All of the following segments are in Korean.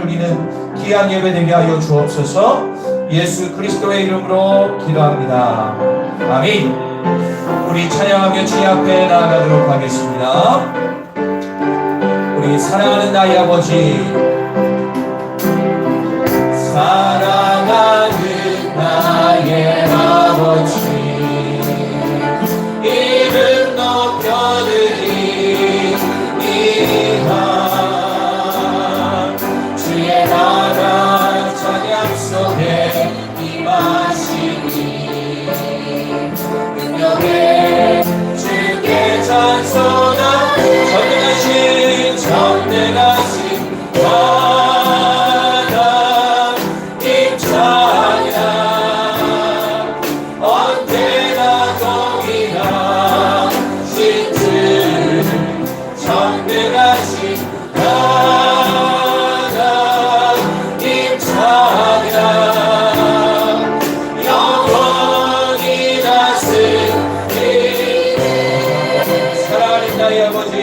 누리는 귀한 예배 되게 하여 주옵소서. 예수 그리스도의 이름으로 기도합니다. 아멘. 우리 찬양하며 주님 앞에 나아가도록 하겠습니다. 우리 사랑하는 나의 아버지, 사랑하는 나의 아버지, 이름 높여드리리라. 주의 나라 찬양 속에 임하시니 능력에 주께 찬송하며 전능하신 바다 임찬이라. 언제나 동일한 신들 전능하신 바다 임찬이라. 영원히 다스리네. 사랑하는 나의 아버지,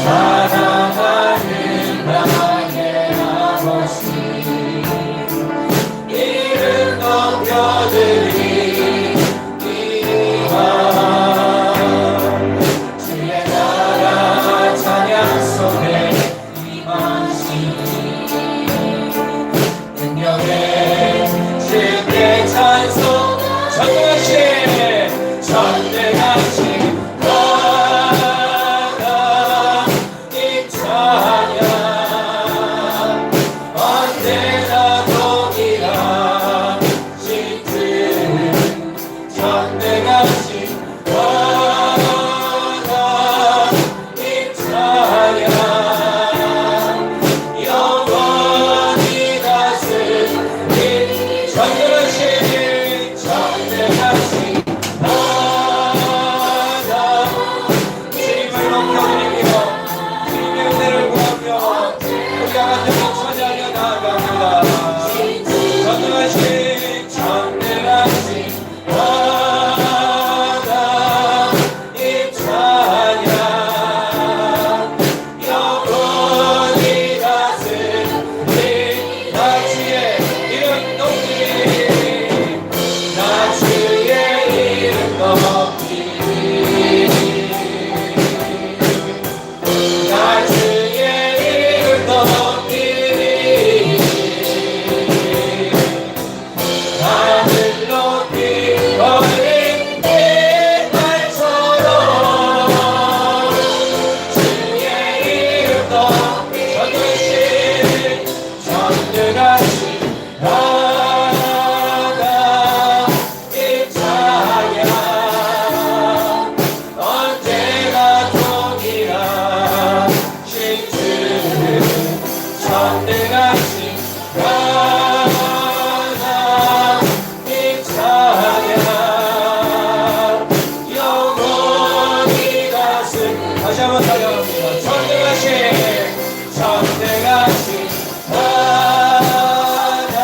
사랑하는 나의 아버지, 이름 높여드리리라. 주의 나라 찬양 속에 임하시니 능력에 주께 찬송 전능하신 다시 한번 찬양합니다. 전능하신 하나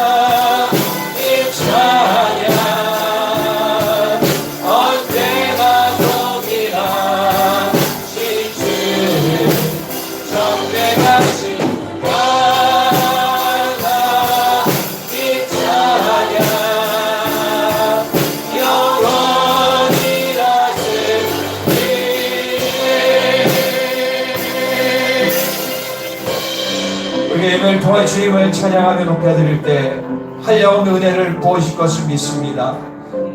임찬양. 언제나 동일하신 주 전능하신 하나 임찬양. 영원히 예배를 통해 주님을 찬양하며 높여드릴 때 한량한 은혜를 부으실 것을 믿습니다.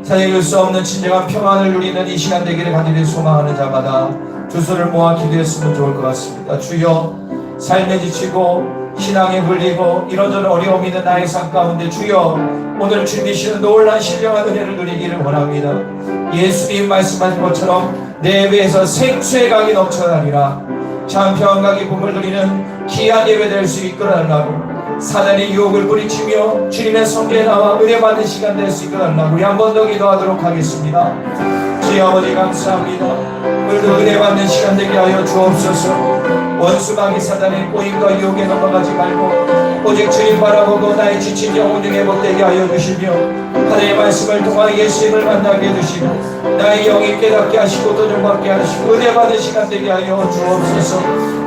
세상에 수 없는 진정한 평안을 누리는 이 시간 되기를 간절히 소망하는 자마다 두 손을 모아 기도했으면 좋을 것 같습니다. 주여, 삶에 지치고 신앙에 불리고 이런저런 어려움이 있는 나의 삶 가운데 주여, 오늘 주님이시는 놀라운 신령한 은혜를 누리기를 원합니다. 예수님 말씀하신 것처럼 내 배에서 생수의 강이 넘쳐나리라. 참 평안과 기쁨을 누리는 귀한 예배 될 수 이끌어달라고, 사단의 유혹을 뿌리치며 주님의 성계에 나와 은혜 받는 시간 될 수 이끌어달라고 우리 한 번 더 기도하도록 하겠습니다. 주여 아버지 감사합니다. 오늘도 은혜 받는 시간 되게 하여 주옵소서. 원수마귀 사단의 꼬임과 유혹에 넘어가지 말고 오직 주님 바라보고 나의 지친 영혼 중에 복되게 하여 주시며, 하나님의 말씀을 통하여 예수님을 만나게 해주시고 나의 영이 깨닫게 하시고 도전받게 하시고 은혜 받는 시간 되게 하여 주옵소서.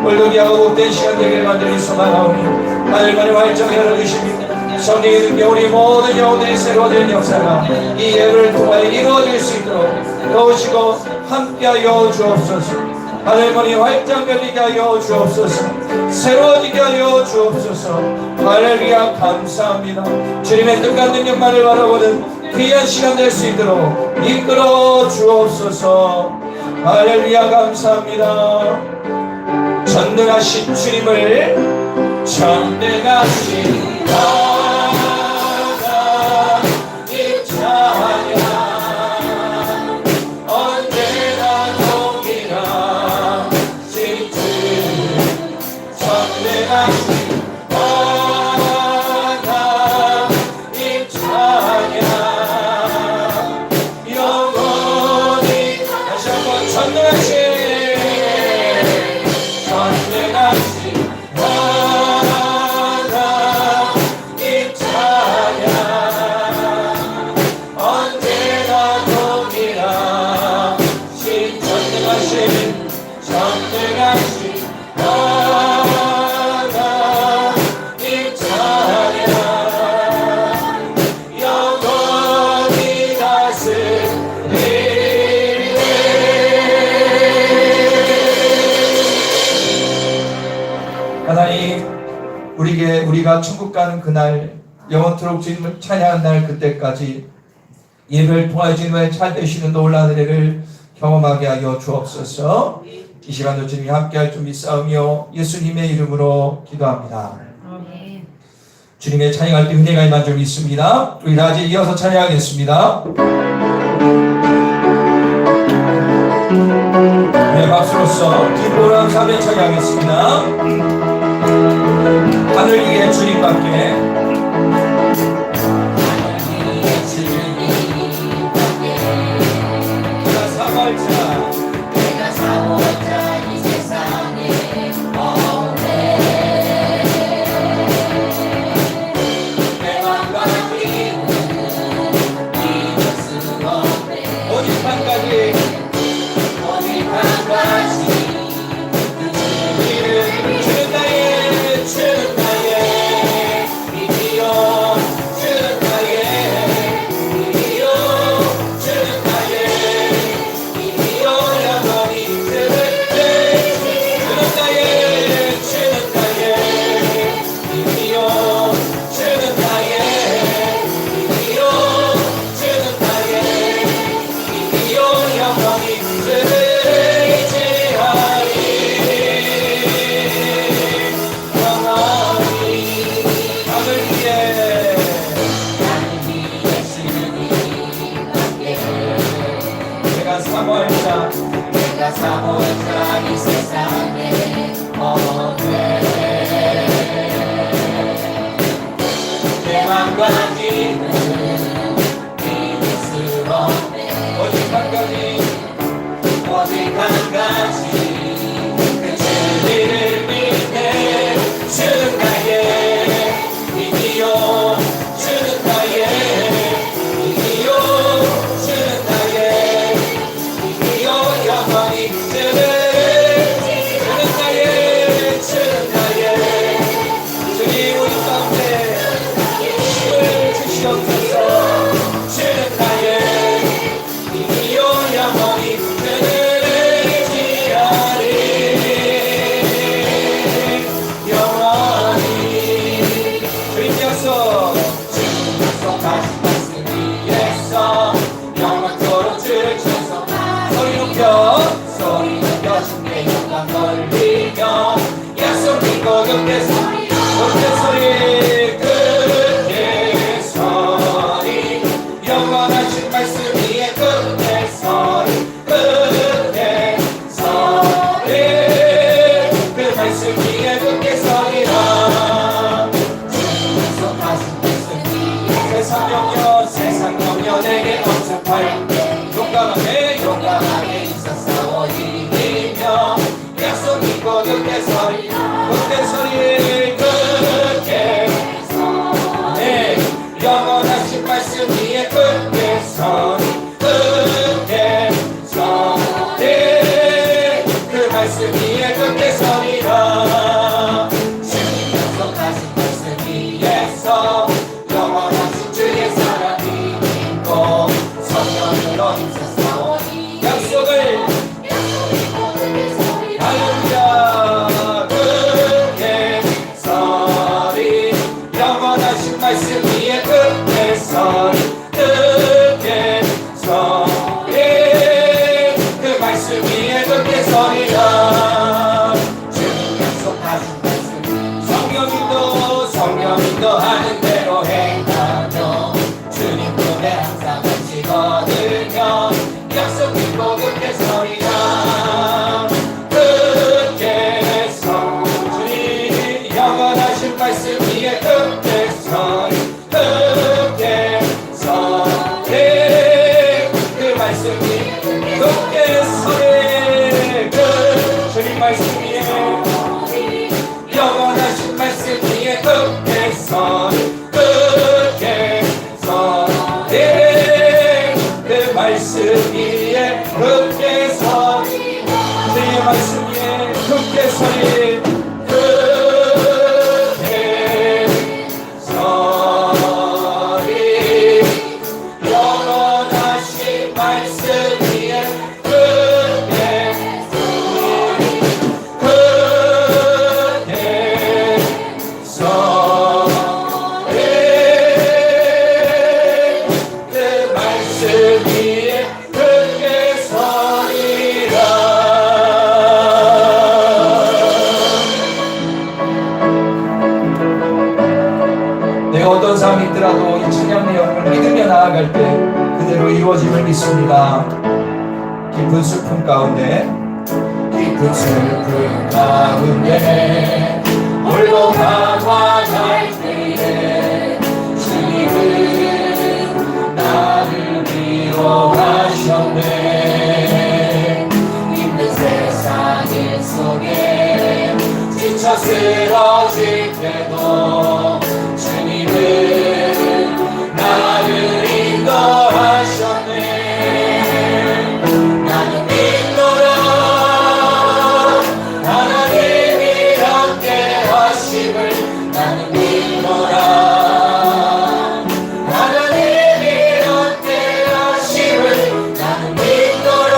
오늘도 귀하고 복된 시간 되기를 간절히 소망하오니 하늘만이 활짝 열어주십니다. 성령의 능력 우리 모든 영혼들이 새로워지는 역사가 이 예배를 통하여 이루어질 수 있도록 도우시고 함께하여 주옵소서. 하늘문이 활짝 열리게 하여 주옵소서. 새로워지게 하여 주옵소서. 할렐루야. 감사합니다. 주님의 뜻과 능력만을 바라보는 귀한 시간 될 수 있도록 이끌어 주옵소서. 할렐루야. 감사합니다. 전능하신 주님을 전능하신 우리가 천국 가는 그날 영원토록 주님을 찬양하는 날 그때까지 예배를 통하여 주님의 잘 되시는 놀라운 은혜를 경험하게 하여 주옵소서. 이 시간도 주님이 함께할 준비 싸우며 예수님의 이름으로 기도합니다. 주님의 찬양할 때 은혜가 임한 줄 믿습니다. 우리 다 같이 이어서 찬양하겠습니다. 네, 박수로서 기쁨으로 감사를 찬양하겠습니다. 하늘 위에 주님밖에 내가 사모자 이 세상에 없네. 내 맘과 힘은 믿을 수 없네. 오직 한 가지 주는 나의 주는 나의 이기요 주는 나의 이기요 주는 나의 이기요 영원히 주는 나의 주는 나의 이기요 주는 나의 이기요 주는 나의 이기요 영원히 주는 내가 사모자 이 세상에 없네. 내 맘과 힘은 믿을 수 없네. 오직 한 가지 그 진리를 믿네. 주는 나의 이기요 주는 나의 이기요 주는 나의 영원히 주는 나의 주님 우리 가운데 힘을 주시옵소서. 주는 나의 이기요 영원히 주는 지하리 영원히 주님 약속 주님 약속하신 말씀 위에서 영원토록 주를 찬송하리. 소리 높여 주께 영광 돌리며 약속 믿고 그때 소리 그때 소리 영원하신 말씀 위에 그때 소리 그 말씀 위에 그때 소리라. 약속하신 말씀 위에 세상 영역 내게 엄습하여 용감하게 있었어 이기며 약속 믿고 그때 소리 성령 인도하는 대로 행하며 주님 품에 항상 같이 거들며 약속 믿고 굳게 서리라. 굳게 서 주님 영원하신 말씀 위에 굳게 서리 굳게 서리 그 말씀 위에 굳게 서리 주님 말씀 위에 영원하신 말씀 위에 굳게 서리 굳게 서리 그 말씀 위에 굳게 서리 주의 말씀 위에 굳게 서리 굳게 서리 영원하신 말씀 위에 굳게 서리 굳게 서리 그 말씀 위에 굳게 서리라. 내가 어떤 삶이 있더라도 이 찬양 내용을 믿으며 나아갈 때 그대로 이루어짐을 믿습니다. 깊은 슬픔 가운데 깊은 슬픔 가운데 홀로 강화할 때에 주님은 나를 위로하셨네. 힘든 세상 일 속에 지쳐 쓰러질 때도 주님은 나를 인도하셨네. 나는 믿노라 하나님이 함께 하심을. 나는 믿노라 하나님이 함께 하심을. 나는 믿노라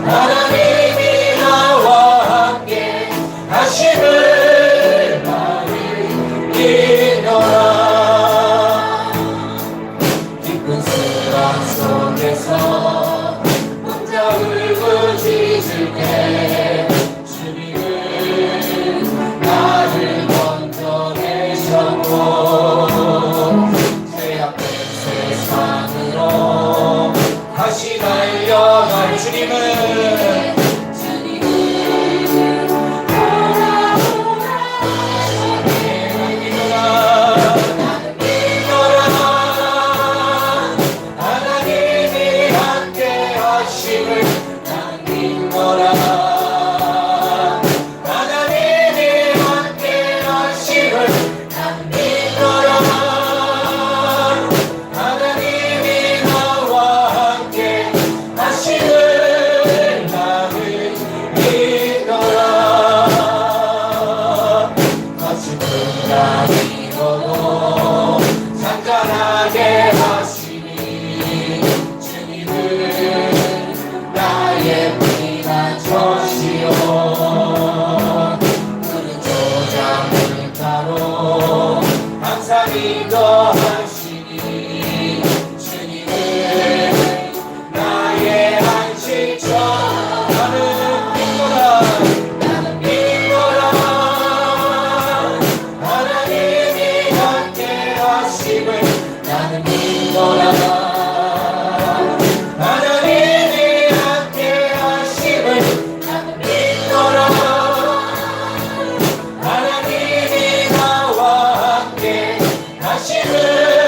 하나님이 나와 함께 하심을. 나를 믿노라. 깊은 슬픔 속에서 혼자 울부짖을 때 주님은 나를 건져내셨고 죄악된 세상으로 다시 달려갈 주님은 잔잔하게 하시니 주님은 나의 피난처시요. 푸른 초장 물가로 항상 인도하시니 주님은 나의 안식처. 나는 믿노라 나는 믿노라 하나님이 함께 하심을. 나는 믿노라 하나님이 함께 하심을. 나는 믿노라 하나님이 나와 함께 하심을.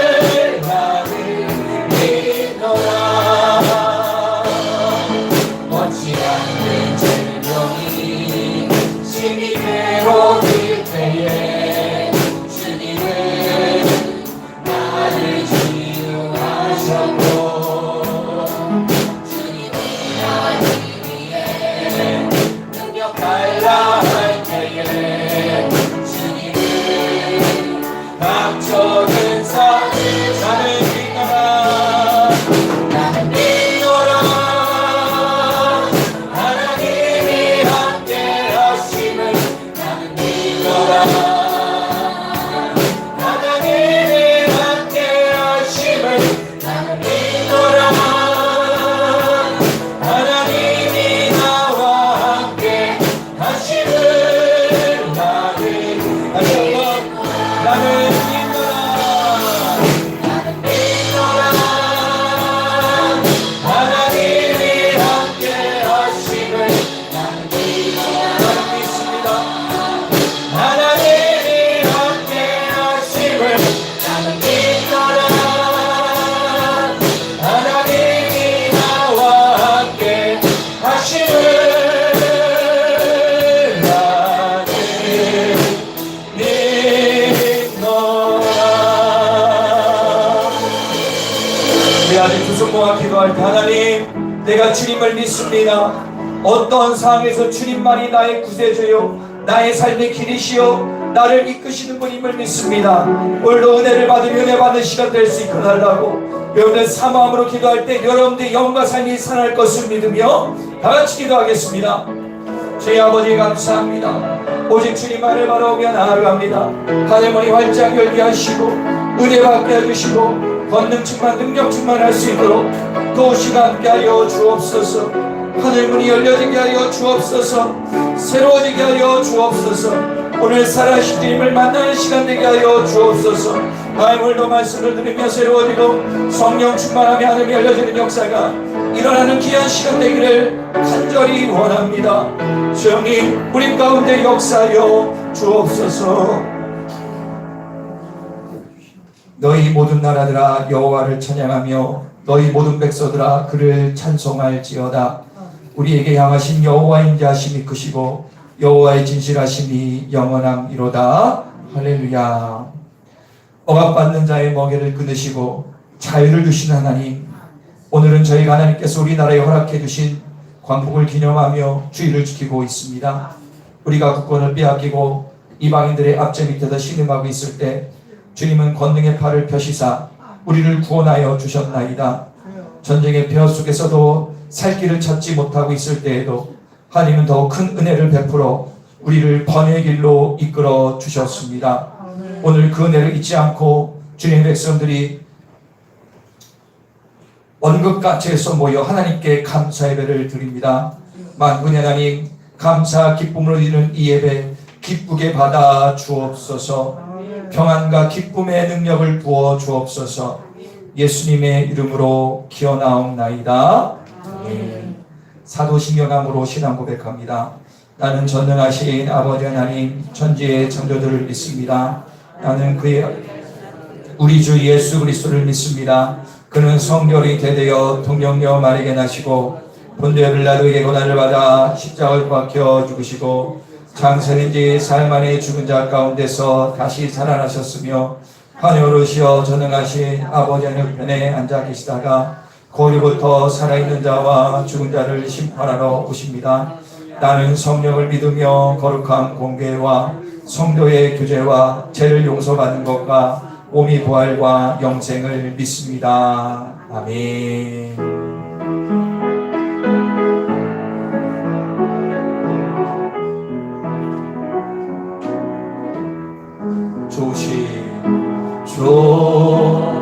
다시 한번 나는 믿노라. 하나님이 함께 하심을 나는 믿습니다. 하나님이 함께 하심을 나는 믿노라. 하나님이 나와 함께 하심을 구성모아 기도할 때 하나님, 내가 주님을 믿습니다. 어떤 상황에서 주님만이 나의 구세주요 나의 삶의 길이시요 나를 이끄시는 분임을 믿습니다. 오늘도 은혜를 받으며 은혜 받는 시간 될 수 있게 달라고 여러분들 사모함으로 기도할 때 여러분들의 영과 삶이 살아날 것을 믿으며 다같이 기도하겠습니다. 저희 아버지 감사합니다. 오직 주님만을 바라보며 나아갑니다. 하늘문이 활짝 열게 하시고 은혜 받게 해주시고 권능 충만 능력 충만할 수 있도록 도시가 함께하여 주옵소서. 하늘문이 열려지게 하여 주옵소서. 새로워지게 하여 주옵소서. 오늘 살아계신 주님을 만나는 시간 되게 하여 주옵소서. 오늘도 말씀을 들으며 새로워지고 성령 충만하며 하늘이 열려지는 역사가 일어나는 귀한 시간 되기를 간절히 원합니다. 주님 우리 가운데 역사하여 주옵소서. 너희 모든 나라들아 여호와를 찬양하며 너희 모든 백성들아 그를 찬송할지어다. 우리에게 향하신 여호와의 인자하심이 크시고 여호와의 진실하심이 영원함이로다. 할렐루야. 억압받는 자의 멍에를 끊으시고 자유를 주신 하나님, 오늘은 저희가 하나님께서 우리나라에 허락해 주신 광복을 기념하며 주의를 지키고 있습니다. 우리가 국권을 빼앗기고 이방인들의 압제 밑에서 신음하고 있을 때 주님은 권능의 팔을 펴시사 우리를 구원하여 주셨나이다. 전쟁의 폐허 속에서도 살 길을 찾지 못하고 있을 때에도 하나님은 더 큰 은혜를 베풀어 우리를 번의 길로 이끌어 주셨습니다. 오늘 그 은혜를 잊지 않고 주님의 백성들이 언급가치에서 모여 하나님께 감사 예배를 드립니다. 만군의 하나님, 감사 기쁨으로 드리는 이 예배 기쁘게 받아 주옵소서. 평안과 기쁨의 능력을 부어 주옵소서. 예수님의 이름으로 기어나옵나이다. 사도신경함으로 신앙 고백합니다. 나는 전능하신 아버지 하나님 천지의 창조주를 믿습니다. 나는 우리 주 예수 그리스도를 믿습니다. 그는 성결이 대되어 통령녀 마리게 나시고 본대를 나르게 고난을 받아 십자가를 박혀 죽으시고 장세인지 삶 안에 죽은 자 가운데서 다시 살아나셨으며 하늘 오르시어 전능하신 아버지 하나님 편에 앉아 계시다가 고리부터 살아있는 자와 죽은 자를 심판하러 오십니다. 나는 성령을 믿으며 거룩한 공개와 성도의 교제와 죄를 용서받는 것과 몸이 부활과 영생을 믿습니다. 아멘.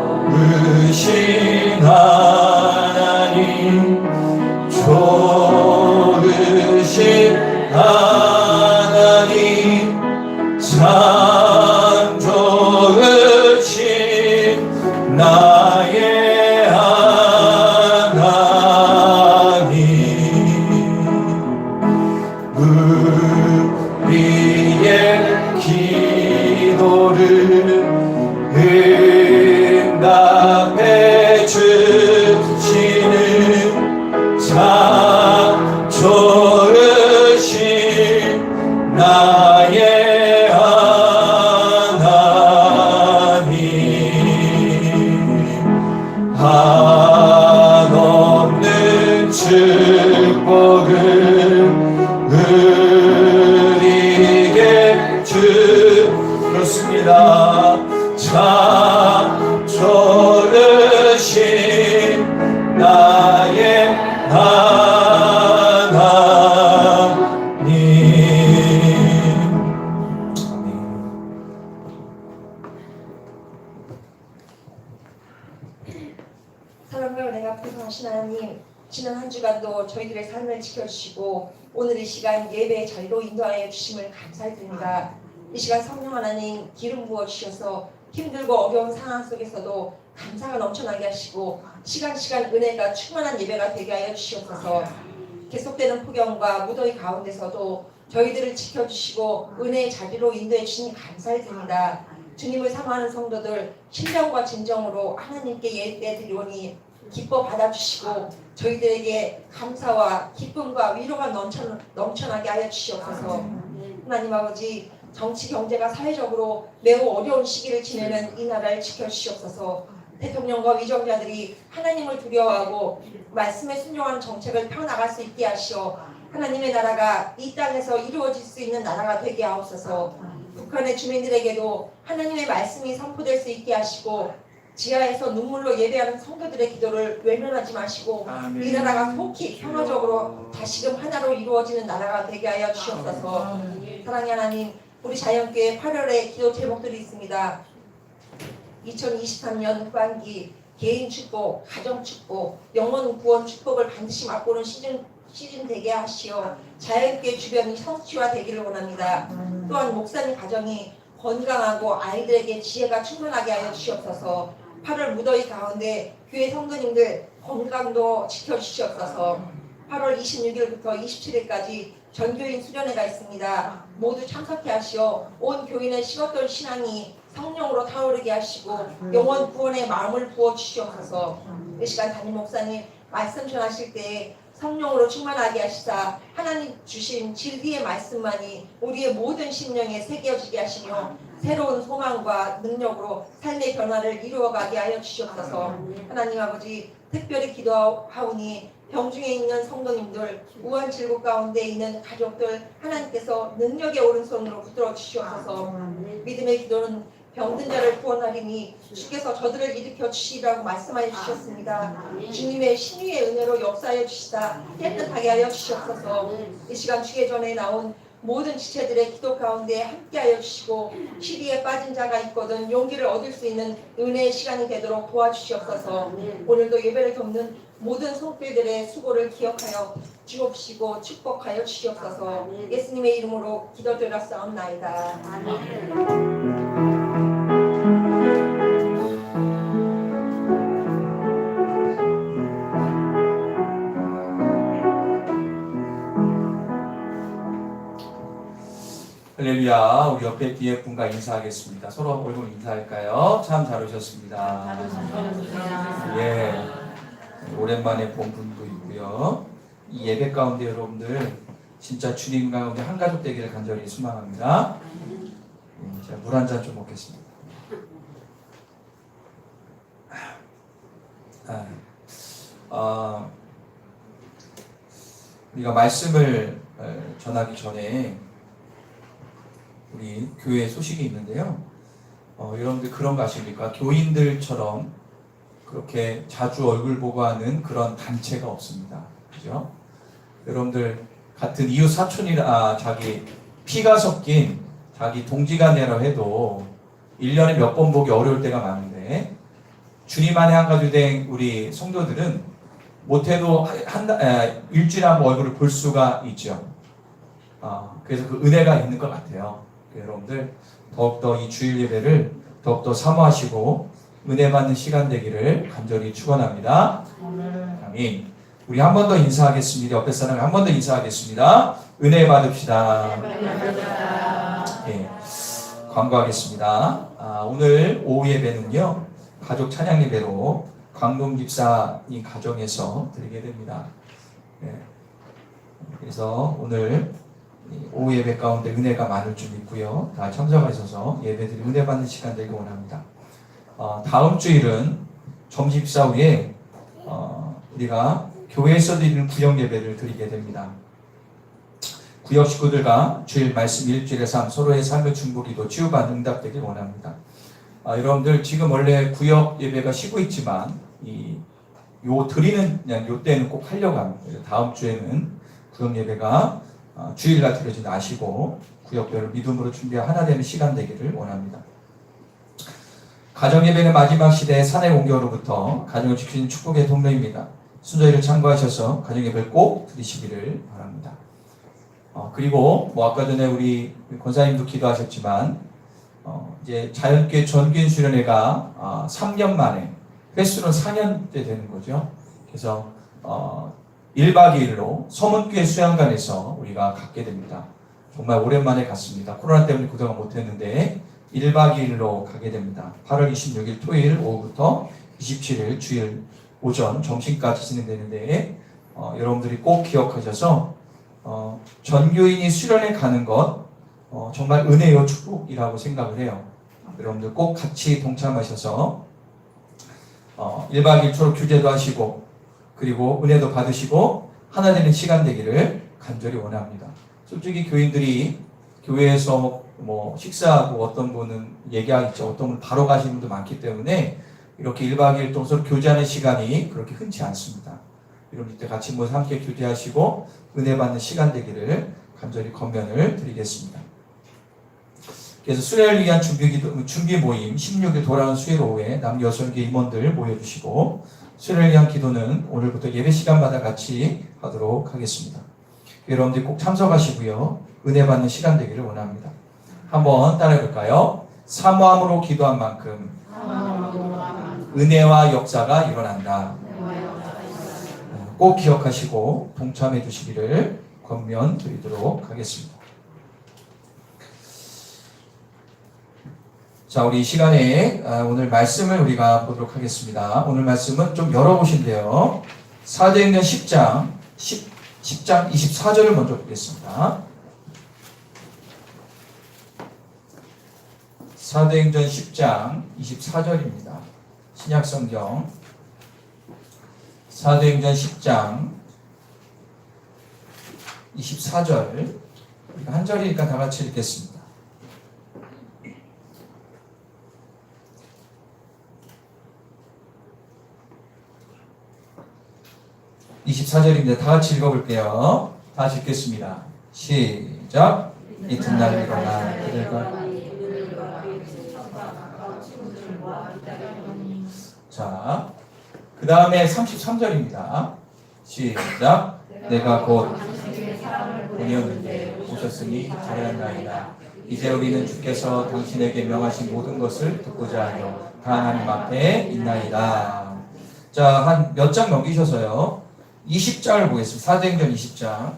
좋으신 하나님, 좋으신 하나님, 참 좋으신 나의 하나님, 우리의 기도를 응답해 주시는 참 좋으신 나의 하나님, 한없는 축복을 우리에게 주셨습니다. 참 좋으신 나의 하나님. 사랑과 은혜가 풍성하신 하나님, 지난 한 주간도 저희들의 삶을 지켜주시고 오늘 이 시간 예배의 자리로 인도하여 주심을 감사드립니다. 이 시간 성령 하나님 기름 부어 주셔서 힘들고 어려운 상황 속에서도 감사가 넘쳐나게 하시고 시간 은혜가 충만한 예배가 되게 하여 주시옵소서. 계속되는 폭염과 무더위 가운데서도 저희들을 지켜주시고 은혜의 자리로 인도해 주시니 감사를 드립니다. 주님을 사모하는 성도들 신령과 진정으로 하나님께 예배 드리오니 기뻐 받아주시고 저희들에게 감사와 기쁨과 위로가 넘쳐나게 하여 주시옵소서. 하나님 아버지, 정치, 경제가 사회적으로 매우 어려운 시기를 지내는 이 나라를 지켜주시옵소서. 대통령과 위정자들이 하나님을 두려워하고 말씀에 순종하는 정책을 펴나갈 수 있게 하시어 하나님의 나라가 이 땅에서 이루어질 수 있는 나라가 되게 하옵소서. 북한의 주민들에게도 하나님의 말씀이 선포될 수 있게 하시고 지하에서 눈물로 예배하는 성도들의 기도를 외면하지 마시고 아멘. 이 나라가 속히 평화적으로 다시금 하나로 이루어지는 나라가 되게 하여 주시옵소서. 사랑의 하나님, 우리 자연교회 8월에 기도 제목들이 있습니다. 2023년 후반기 개인 축복, 가정 축복, 영혼 구원 축복을 반드시 맛보는 시즌 되게 하시어 자연교회 주변이 성취화 되기를 원합니다. 또한 목사님 가정이 건강하고 아이들에게 지혜가 충만하게 하여 주시옵소서. 8월 무더위 가운데 교회 성도님들 건강도 지켜주시옵소서. 8월 26일부터 27일까지 전교인 수련회가 있습니다. 모두 참석해 하시어 온 교인의 식었던 신앙이 성령으로 타오르게 하시고 영원 구원의 마음을 부어 주시옵소서. 이 시간 담임 목사님 말씀 전하실 때 성령으로 충만하게 하시사 하나님 주신 진리의 말씀만이 우리의 모든 심령에 새겨지게 하시며 새로운 소망과 능력으로 삶의 변화를 이루어가게 하여 주시옵소서. 하나님 아버지, 특별히 기도하오니 병중에 있는 성도님들, 우환질곡 가운데 있는 가족들 하나님께서 능력의 오른손으로 붙들어 주시옵소서. 믿음의 기도는 병든 자를 구원하리니 주께서 저들을 일으켜 주시라고 말씀하여 주셨습니다. 주님의 신유의 은혜로 역사하여 주시다 깨끗하게 하여 주시옵소서. 이 시간 주의 전에 나온 모든 지체들의 기도 가운데 함께하여 주시고 시리에 빠진 자가 있거든 용기를 얻을 수 있는 은혜의 시간이 되도록 도와주시옵소서. 오늘도 예배를 돕는 모든 성필들의 수고를 기억하여 주옵시고 축복하여 주시옵소서. 예수님의 이름으로 기도드렸사옵나이다. 아멘. 할렐루야. 우리 옆에 뒤에 분과 인사하겠습니다. 서로 얼굴 인사할까요? 참 잘 오셨습니다. 예, 오랜만에 본 분도 있고요. 이 예배 가운데 여러분들 진짜 주님 가운데 한 가족 되기를 간절히 소망합니다. 제가 물 한 잔 좀 먹겠습니다. 우리가 말씀을 전하기 전에 우리 교회 소식이 있는데요. 여러분들 그런 거 아십니까? 교인들처럼 그렇게 자주 얼굴 보고 하는 그런 단체가 없습니다. 그죠? 여러분들 같은 이웃 사촌이나 자기 피가 섞인 자기 동지간이라 해도 1년에 몇 번 보기 어려울 때가 많은데 주님 안에 한 가족 된 우리 성도들은 못해도 일주일에 한 번 얼굴을 볼 수가 있죠. 그래서 그 은혜가 있는 것 같아요. 여러분들 더욱더 이 주일 예배를 더욱더 사모하시고 은혜 받는 시간 되기를 간절히 축원합니다. 아멘. 우리 한 번 더 인사하겠습니다. 옆에 사람을 한 번 더 인사하겠습니다. 은혜 받읍시다. 예, 광고하겠습니다. 오늘 오후 예배는요 가족 찬양 예배로 광동 집사님 가정에서 드리게 됩니다. 예, 그래서 오늘 오후 예배 가운데 은혜가 많을 줄 믿고요. 다 참석하셔서 예배드리 은혜 받는 시간 되길 원합니다. 다음 주일은 점집사 후에 우리가 교회에서 드리는 구역 예배를 드리게 됩니다. 구역 식구들과 주일 말씀 일주일의 삶 서로의 삶의 중보기도 치유받는 응답되길 원합니다. 여러분들 지금 원래 구역 예배가 쉬고 있지만 드리는 요 때는 꼭 하려고 합니다. 다음 주에는 구역 예배가 주일날 드려진 아시고 구역별로 믿음으로 준비하 하나 되는 시간 되기를 원합니다. 가정예배는 마지막 시대의 산의 공격으로부터 가정을 지키는 축복의 동로입니다. 순서를 참고하셔서 가정예배를 꼭 드리시기를 바랍니다. 그리고 뭐 아까 전에 우리 권사님도 기도하셨지만 이제 자연교회 전교인 수련회가 3년 만에 횟수는 4년째 되는 거죠. 그래서 1박 2일로 서문교회 수양관에서 우리가 갖게 됩니다. 정말 오랜만에 갔습니다. 코로나 때문에 그동안 못했는데 1박 2일로 가게 됩니다. 8월 26일 토요일 오후부터 27일 주일 오전 점심까지 진행되는데 여러분들이 꼭 기억하셔서 전교인이 수련회 가는 것 정말 은혜요 축복이라고 생각을 해요. 여러분들 꼭 같이 동참하셔서 1박 2일 초록 규제도 하시고 그리고 은혜도 받으시고 하나 되는 시간 되기를 간절히 원합니다. 솔직히 교인들이 교회에서 뭐 식사하고 어떤 분은 얘기하겠죠. 어떤 분은 바로 가시는 분도 많기 때문에 이렇게 1박 2일 동안 서로 교제하는 시간이 그렇게 흔치 않습니다. 여러분 이때 같이 모여서 함께 교제하시고 은혜 받는 시간 되기를 간절히 권면을 드리겠습니다. 그래서 수련을 위한 준비 모임 16일 돌아오는 수요일 오후에 남 6개 임원들 모여주시고 수련을 위한 기도는 오늘부터 예배 시간마다 같이 하도록 하겠습니다. 여러분들이 꼭 참석하시고요. 은혜 받는 시간 되기를 원합니다. 한번 따라해 볼까요? 사모함으로 기도한 만큼 은혜와 역사가 일어난다. 꼭 기억하시고 동참해 주시기를 권면 드리도록 하겠습니다. 자, 우리 이 시간에 오늘 말씀을 우리가 보도록 하겠습니다. 오늘 말씀은 좀 열어보신데요. 사도행전 10장 24절을 먼저 보겠습니다. 사도행전 10장 24절입니다. 신약성경 사도행전 10장 24절 한 절이니까 다 같이 읽겠습니다. (24절입니다) 다 같이 읽어볼게요. 다 같이 읽겠습니다. 시작. 이튿날 일어나 그들과 자, 그 다음에 33절입니다. 시작. 내가 곧 본이었는데 오셨으니 잘하였나이다. 이제 우리는 주께서 당신에게 명하신 모든 것을 듣고자 하여 하나님 앞에 있나이다. 자, 한 몇 장 넘기셔서요. 20장을 보겠습니다. 사도행전 20장.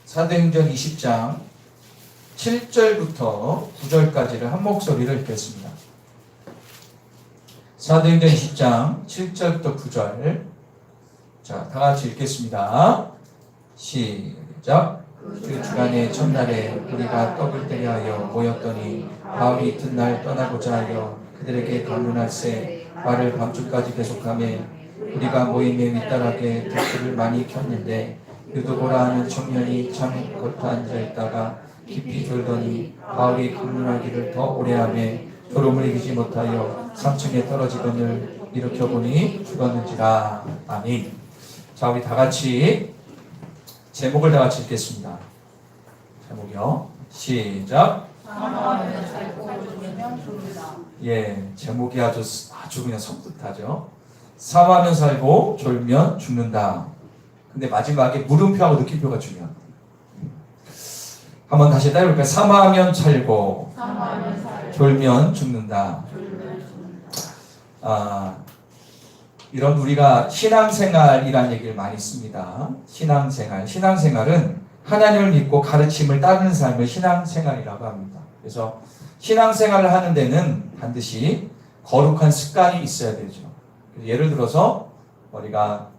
사도행전 20장 7절부터 9절까지를 한 목소리를 읽겠습니다. 사도행전 20장 7절부터 9절. 자, 다 같이 읽겠습니다. 시작. 그 주간의 첫날에 우리가 떡을 떼려 하여 모였더니 바울이 이튿날 떠나고자 하여 그들에게 강론할세 말을 밤중까지 계속하며 우리가 모임에 밑다랗게 덕불을 많이 켰는데 유두보라 하는 청년이 창 겉에 앉아있다가 깊이 졸더니 바울이 강론하기를 더 오래하며 졸음을 이기지 못하여 3층에 떨어지거늘 일으켜보니 죽었는지라. 아멘. 자, 우리 다같이 제목을 다같이 읽겠습니다. 제목이요. 시작. 예, 제목이 아주 그냥 섬뜩하죠. 사모하면 살고 졸면 죽는다. 근데 마지막에 물음표하고 느낌표가 중요합니다. 한번 다시 따라해볼까요? 사모하면 살고 졸면 죽는다. 이런 우리가 신앙생활이라는 얘기를 많이 씁니다. 신앙생활은 하나님을 믿고 가르침을 따르는 삶을 신앙생활이라고 합니다. 그래서 신앙생활을 하는 데는 반드시 거룩한 습관이 있어야 되죠. 예를 들어서 우리가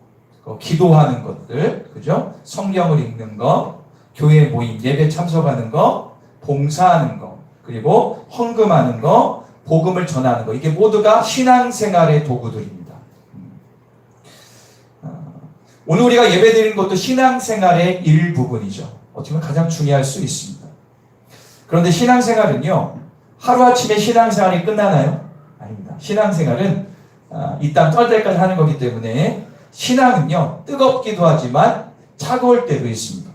기도하는 것들, 그죠? 성경을 읽는 거, 교회 모임, 예배 참석하는 거, 봉사하는 거, 그리고 헌금하는 거, 복음을 전하는 거, 이게 모두가 신앙생활의 도구들입니다. 오늘 우리가 예배드리는 것도 신앙생활의 일부분이죠. 어떻게 보면 가장 중요할 수 있습니다. 그런데 신앙생활은요, 하루아침에 신앙생활이 끝나나요? 아닙니다. 신앙생활은 이 땅 떨 때까지 하는 거기 때문에 신앙은요, 뜨겁기도 하지만 차가울 때도 있습니다.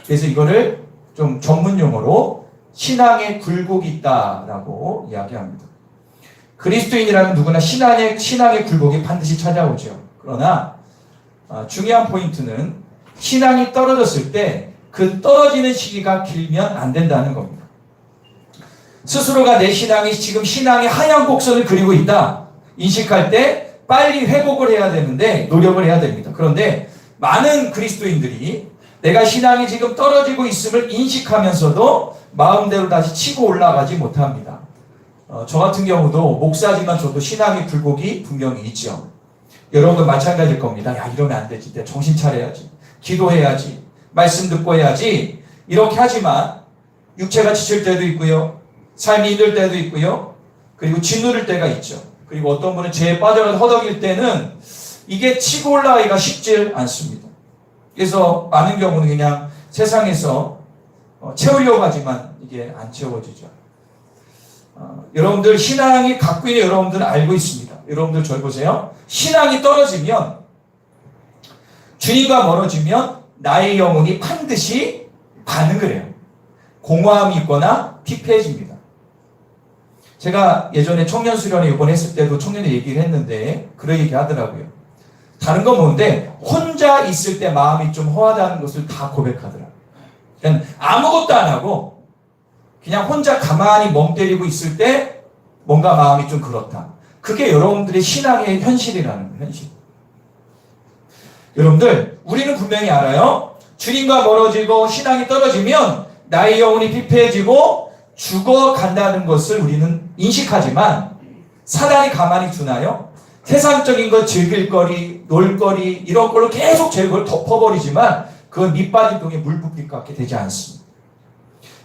그래서 이거를 좀 전문 용어로 신앙의 굴곡이 있다라고 이야기합니다. 그리스도인이라면 누구나 신앙의 굴곡이 반드시 찾아오죠. 그러나 중요한 포인트는 신앙이 떨어졌을 때 그 떨어지는 시기가 길면 안 된다는 겁니다. 스스로가 내 신앙이 지금 신앙의 하향 곡선을 그리고 있다 인식할 때 빨리 회복을 해야 되는데 노력을 해야 됩니다. 그런데 많은 그리스도인들이 내가 신앙이 지금 떨어지고 있음을 인식하면서도 마음대로 다시 치고 올라가지 못합니다. 저 같은 경우도 목사지만 저도 신앙의 굴곡이 분명히 있죠. 여러분도 마찬가지일 겁니다. 야, 이러면 안 되지. 내가 정신 차려야지. 기도해야지. 말씀 듣고 해야지. 이렇게 하지만 육체가 지칠 때도 있고요. 삶이 힘들 때도 있고요. 그리고 짓누를 때가 있죠. 그리고 어떤 분은 죄에 빠져서 허덕일 때는 이게 치고 올라가기가 쉽지 않습니다. 그래서 많은 경우는 그냥 세상에서 채우려고 하지만 이게 안 채워지죠. 여러분들 신앙이 갖고 있는 여러분들은 알고 있습니다. 여러분들 저를 보세요. 신앙이 떨어지면 주님과 멀어지면 나의 영혼이 반드시 반응을 해요. 공허함이 있거나 피폐해집니다. 제가 예전에 청년 수련회 이번에 했을 때도 청년이 얘기를 했는데 그런 얘기 하더라고요. 다른 건 뭔데 혼자 있을 때 마음이 좀 허하다는 것을 다 고백하더라고요. 그냥 아무것도 안 하고 그냥 혼자 가만히 멍 때리고 있을 때 뭔가 마음이 좀 그렇다. 그게 여러분들의 신앙의 현실이라는 거예요. 현실. 여러분들 우리는 분명히 알아요. 주님과 멀어지고 신앙이 떨어지면 나의 영혼이 피폐해지고 죽어간다는 것을 우리는 인식하지만 사단이 가만히 두나요? 세상적인 것 즐길 거리, 놀 거리 이런 걸로 계속 제 걸 덮어버리지만 그건 밑빠진 동에 물 붓기 같게 되지 않습니다.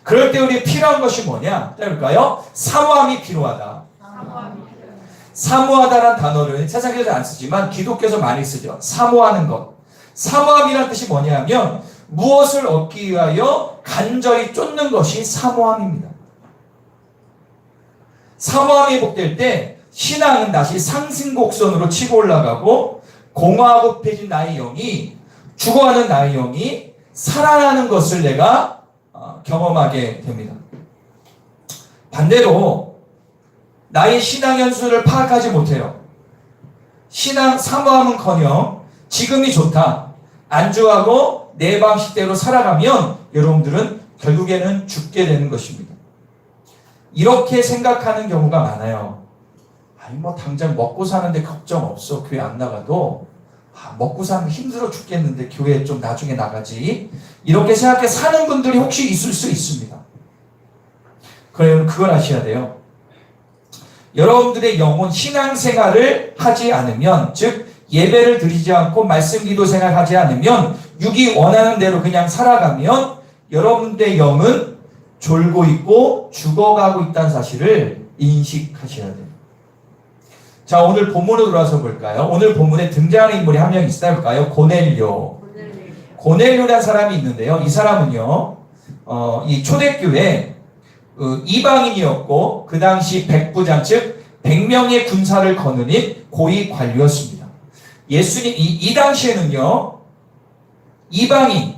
그럴 때 우리 필요한 것이 뭐냐? 그럴까요? 사모함이 필요하다. 사모하다라는 단어를 세상에서 안 쓰지만 기독교에서 많이 쓰죠. 사모하는 것. 사모함이라는 뜻이 뭐냐면 무엇을 얻기 위하여 간절히 쫓는 것이 사모함입니다. 사모함이 회복될 때 신앙은 다시 상승곡선으로 치고 올라가고 공허하고 패진 나의 영이 죽어가는 나의 영이 살아나는 것을 내가 경험하게 됩니다. 반대로 나의 신앙 현수를 파악하지 못해요. 신앙 사모함은커녕 지금이 좋다. 안주하고 내 방식대로 살아가면 여러분들은 결국에는 죽게 되는 것입니다. 이렇게 생각하는 경우가 많아요. 아니 뭐 당장 먹고 사는데 걱정 없어. 교회 안 나가도 먹고 사는 힘들어 죽겠는데 교회 좀 나중에 나가지. 이렇게 생각해 사는 분들이 혹시 있을 수 있습니다. 그러면 그걸 아셔야 돼요. 여러분들의 영혼 신앙생활을 하지 않으면 즉 예배를 드리지 않고 말씀 기도 생활하지 않으면 육이 원하는 대로 그냥 살아가면 여러분들의 영은 졸고 있고 죽어가고 있다는 사실을 인식하셔야 돼요. 자, 오늘 본문으로 돌아서 볼까요? 오늘 본문에 등장하는 인물이 한 명 있을까요? 고넬료. 고넬료라는 사람이 있는데요. 이 사람은요, 이 초대교회 이방인이었고 그 당시 백부장 즉 100명의 군사를 거느린 고위 관료였습니다. 예수님 이 당시에는요 이방인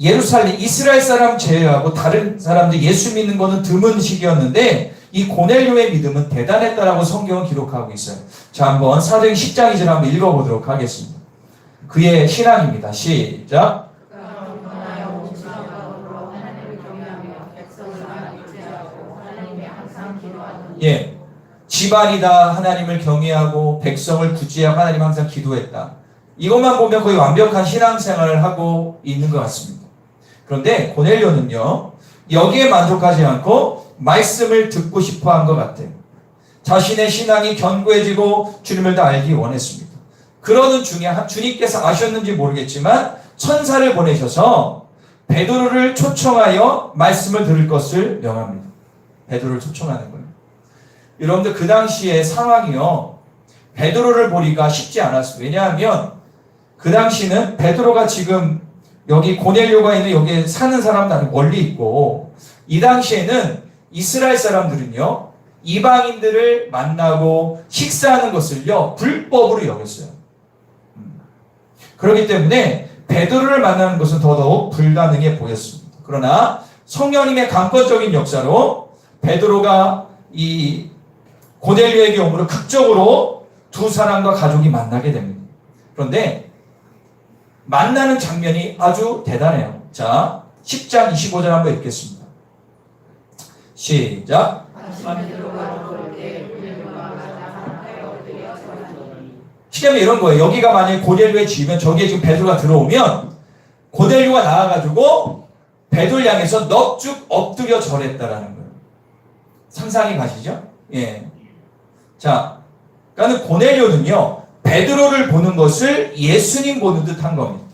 예루살렘 이스라엘 사람 제외하고 다른 사람들 예수 믿는 것은 드문 시기였는데 이 고넬료의 믿음은 대단했다라고 성경은 기록하고 있어요. 자, 한번 사도행 10장 2절 한번 읽어보도록 하겠습니다. 그의 신앙입니다. 시작. 예, 집안이다 하나님을 경외하고 백성을 구제하고 하나님 항상 기도했다. 이것만 보면 거의 완벽한 신앙생활을 하고 있는 것 같습니다. 그런데 고넬료는요 여기에 만족하지 않고 말씀을 듣고 싶어 한 것 같아요. 자신의 신앙이 견고해지고 주님을 더 알기 원했습니다. 그러는 중에 주님께서 아셨는지 모르겠지만 천사를 보내셔서 베드로를 초청하여 말씀을 들을 것을 명합니다. 베드로를 초청하는 거예요. 여러분들 그 당시의 상황이요 베드로를 보기가 쉽지 않았어요. 왜냐하면 그 당시는 베드로가 지금 여기 고넬료가 있는 여기에 사는 사람들은 멀리 있고 이 당시에는 이스라엘 사람들은요 이방인들을 만나고 식사하는 것을요 불법으로 여겼어요. 그렇기 때문에 베드로를 만나는 것은 더더욱 불가능해 보였습니다. 그러나 성령님의 강권적인 역사로 베드로가 이 고넬료에게 오므로 극적으로 두 사람과 가족이 만나게 됩니다. 그런데 만나는 장면이 아주 대단해요. 자, 10장 25절 한번 읽겠습니다. 시작. 시작하면 이런 거예요. 여기가 만약에 고넬료의 집이면 저기에 지금 베드로가 들어오면 고넬료가 나와가지고 베드로를 향해서 넙죽 엎드려 절했다라는 거예요. 상상이 가시죠? 예. 자, 그러니까 고넬료는요, 베드로를 보는 것을 예수님 보는 듯한 겁니다.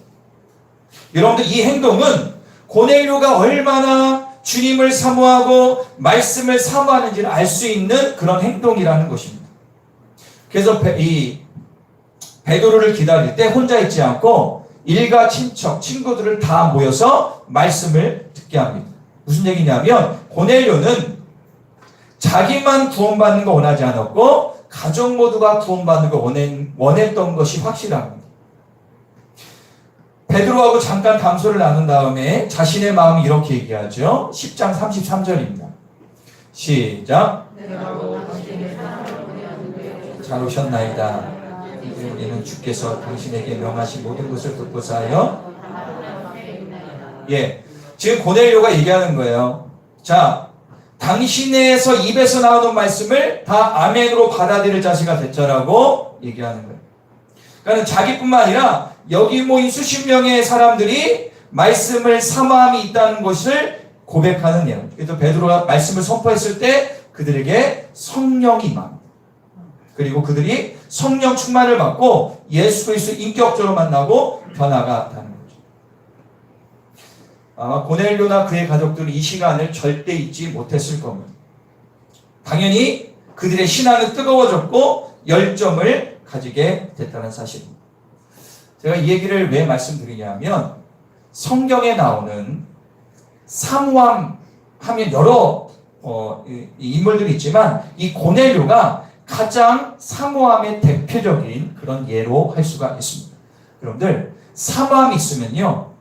여러분들 이 행동은 고넬료가 얼마나 주님을 사모하고 말씀을 사모하는지를 알 수 있는 그런 행동이라는 것입니다. 그래서 이 베드로를 기다릴 때 혼자 있지 않고 일가 친척, 친구들을 다 모여서 말씀을 듣게 합니다. 무슨 얘기냐면 고넬료는 자기만 구원받는 거 원하지 않았고 가족 모두가 구원받는 거 원했던 것이 확실합니다. 베드로하고 잠깐 담소를 나눈 다음에 자신의 마음을 이렇게 얘기하죠. 10장 33절입니다. 시작. 잘 오셨나이다. 우리는 주께서 당신에게 명하신 모든 것을 듣고자 하여 지금 고넬료가 얘기하는 거예요. 자, 당신에서 입에서 나오는 말씀을 다 아멘으로 받아들일 자세가 됐자라고 얘기하는 거예요. 그러니까 자기뿐만 아니라 여기 모인 수십 명의 사람들이 말씀을 사모함이 있다는 것을 고백하는 예언. 그래서 베드로가 말씀을 선포했을 때 그들에게 성령이 임합니다. 그리고 그들이 성령 충만을 받고 예수 그리스도 인격적으로 만나고 변화가 되는 거죠. 아마 고넬료나 그의 가족들은 이 시간을 절대 잊지 못했을 겁니다. 당연히 그들의 신앙은 뜨거워졌고 열정을 가지게 됐다는 사실입니다. 제가 이 얘기를 왜 말씀드리냐면 성경에 나오는 사모함 하면 여러 인물들이 있지만 이 고넬료가 가장 사모함의 대표적인 그런 예로 할 수가 있습니다. 여러분들 사모함이 있으면요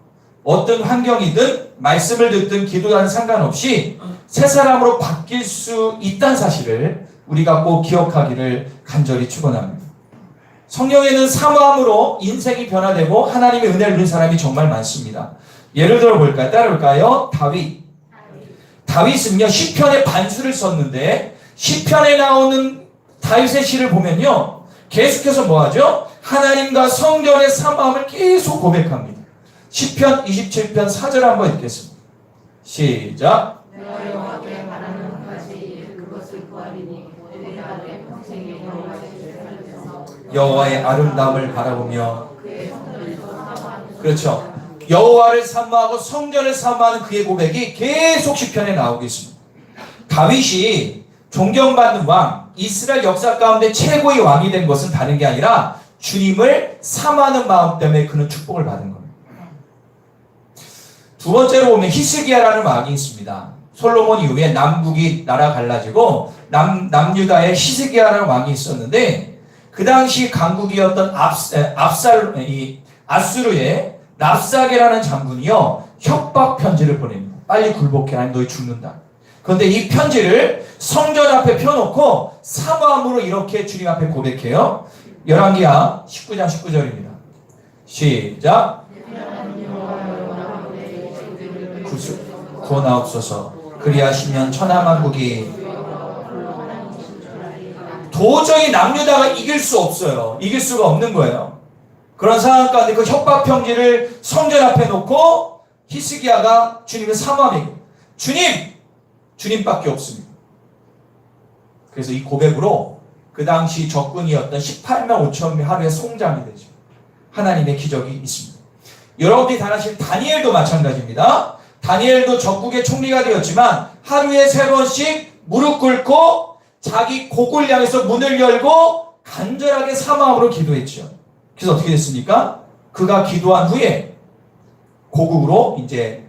어떤 환경이든 말씀을 듣든 기도하는 상관없이 새 사람으로 바뀔 수 있다는 사실을 우리가 꼭 기억하기를 간절히 축원합니다. 성경에는 사모함으로 인생이 변화되고 하나님의 은혜를 누린 사람이 정말 많습니다. 예를 들어 볼까요? 따라올까요? 다윗은요 시편의 반수를 썼는데 시편에 나오는 다윗의 시를 보면요 계속해서 뭐하죠? 하나님과 성전의 사모함을 계속 고백합니다. 시편 27편 4절 한번 읽겠습니다. 시작. 내가 여호와께 바라는 것까지 그것을 구하리니 내가 내 평생에 여호와께 살면서 여호와의 아름다움을 바라보며 그렇죠. 여호와를 사모하고 성전을 사모하는 그의 고백이 계속 시편에 나오고 있습니다. 다윗이 존경받는 왕, 이스라엘 역사 가운데 최고의 왕이 된 것은 다른 게 아니라 주님을 사모하는 마음 때문에 그는 축복을 받은 겁니다. 두 번째로 보면 히스기야라는 왕이 있습니다. 솔로몬 이후에 남북이 나라 갈라지고 남유다에 히스기야라는 왕이 있었는데 그 당시 강국이었던 아수르의 랍사게라는 장군이요 협박 편지를 보냅니다. 빨리 굴복해, 아니면 너희 죽는다. 그런데 이 편지를 성전 앞에 펴놓고 사모함으로 이렇게 주님 앞에 고백해요. 열왕기하 19장 19절입니다. 시작. 구원하옵소서. 그리하시면 천하만국이 도저히 남유다가 이길 수 없어요. 이길 수가 없는 거예요. 그런 상황 가운데 그 협박 편지를 성전 앞에 놓고 히스기야가 주님을 사모하며 주님밖에 없습니다. 그래서 이 고백으로 그 당시 적군이었던 18만 5천 명 하루에 송장이 되죠. 하나님의 기적이 있습니다. 여러분들이 다 아시는 다니엘도 마찬가지입니다. 다니엘도 적국의 총리가 되었지만 하루에 3번씩 무릎 꿇고 자기 곡을 향해서 문을 열고 간절하게 사모함으로 기도했죠. 그래서 어떻게 됐습니까? 그가 기도한 후에 고국으로 이제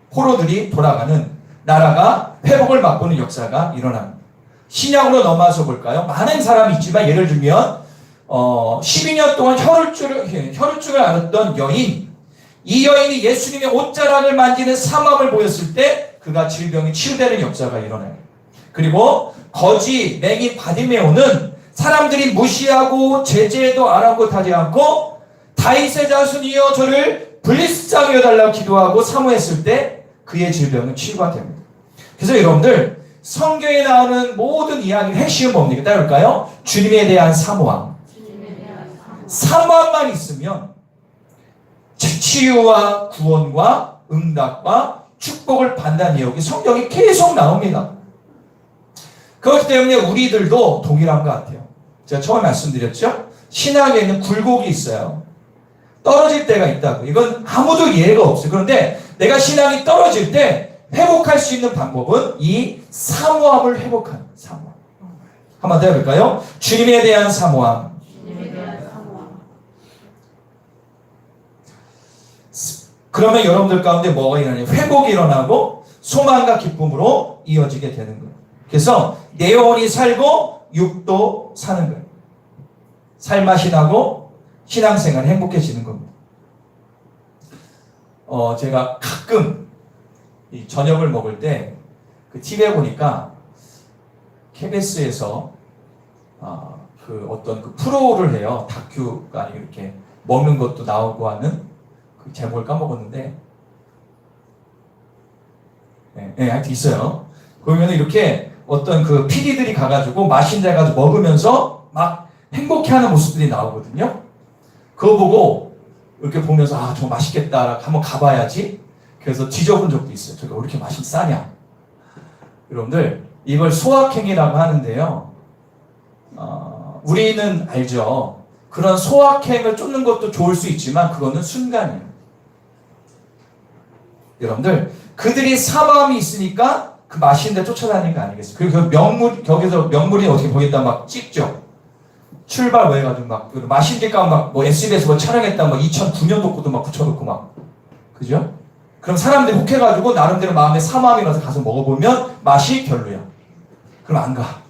포로들이 돌아가는 나라가 회복을 맛보는 역사가 일어납니다. 신약으로 넘어와서 볼까요? 많은 사람이 있지만 예를 들면 12년 동안 혈우증을 앓았던 여인, 이 여인이 예수님의 옷자락을 만지는 사모함을 보였을 때 그가 질병이 치유되는 역사가 일어나요. 그리고 거지, 맹인 바디메오는 사람들이 무시하고 제재도 아랑곳하지 않고 다윗의 자손이여 저를 블리스장에 여달라고 기도하고 사모했을 때 그의 질병은 치유가 됩니다. 그래서 여러분들 성경에 나오는 모든 이야기의 핵심은 뭡니까? 따를까요? 주님에 대한 사모함. 사모함만 있으면 치유와 구원과 응답과 축복을 받는 내용이 성경이 계속 나옵니다. 그렇기 때문에 우리들도 동일한 것 같아요. 제가 처음에 말씀드렸죠? 신학에는 굴곡이 있어요. 떨어질 때가 있다고. 이건 아무도 예외가 없어요. 그런데 내가 신앙이 떨어질 때 회복할 수 있는 방법은 이 사모함을 회복하는 사모함. 한번 더 해볼까요? 주님에 대한 사모함. 그러면 여러분들 가운데 뭐가 일어나냐? 회복이 일어나고 소망과 기쁨으로 이어지게 되는 거예요. 그래서 내 영혼이 살고 육도 사는 거예요. 살맛이 나고 신앙생활이 행복해지는 겁니다. 제가 가끔 이 저녁을 먹을 때 그 TV에 보니까 KBS에서 그 어떤 그 프로를 해요. 다큐가 아니고 이렇게 먹는 것도 나오고 하는 그 제목을 까먹었는데, 하여튼 있어요. 그러면 이렇게 어떤 그 PD들이 가가지고 맛있는 데 가서 먹으면서 막 행복해하는 모습들이 나오거든요. 그거 보고 이렇게 보면서 저거 맛있겠다. 한번 가봐야지. 그래서 뒤져본 적도 있어요. 저거 왜 이렇게 맛이 싸냐. 여러분들 이걸 소확행이라고 하는데요. 우리는 알죠. 그런 소확행을 쫓는 것도 좋을 수 있지만 그거는 순간이에요. 여러분들 그들이 사모함이 있으니까 그 맛있는 데 쫓아다니는 거 아니겠어요? 그리고 거기서 명물이 어떻게 보겠다 막 찍죠. 출발 뭐 해가지고 막 맛있는 데 가면 막 뭐 SBS 뭐 촬영했다 막 2009년도 것도 막 붙여놓고 막 그죠? 그럼 사람들이 혹해가지고 나름대로 마음에 사모함이 나서 가서 먹어보면 맛이 별로야. 그럼 안 가.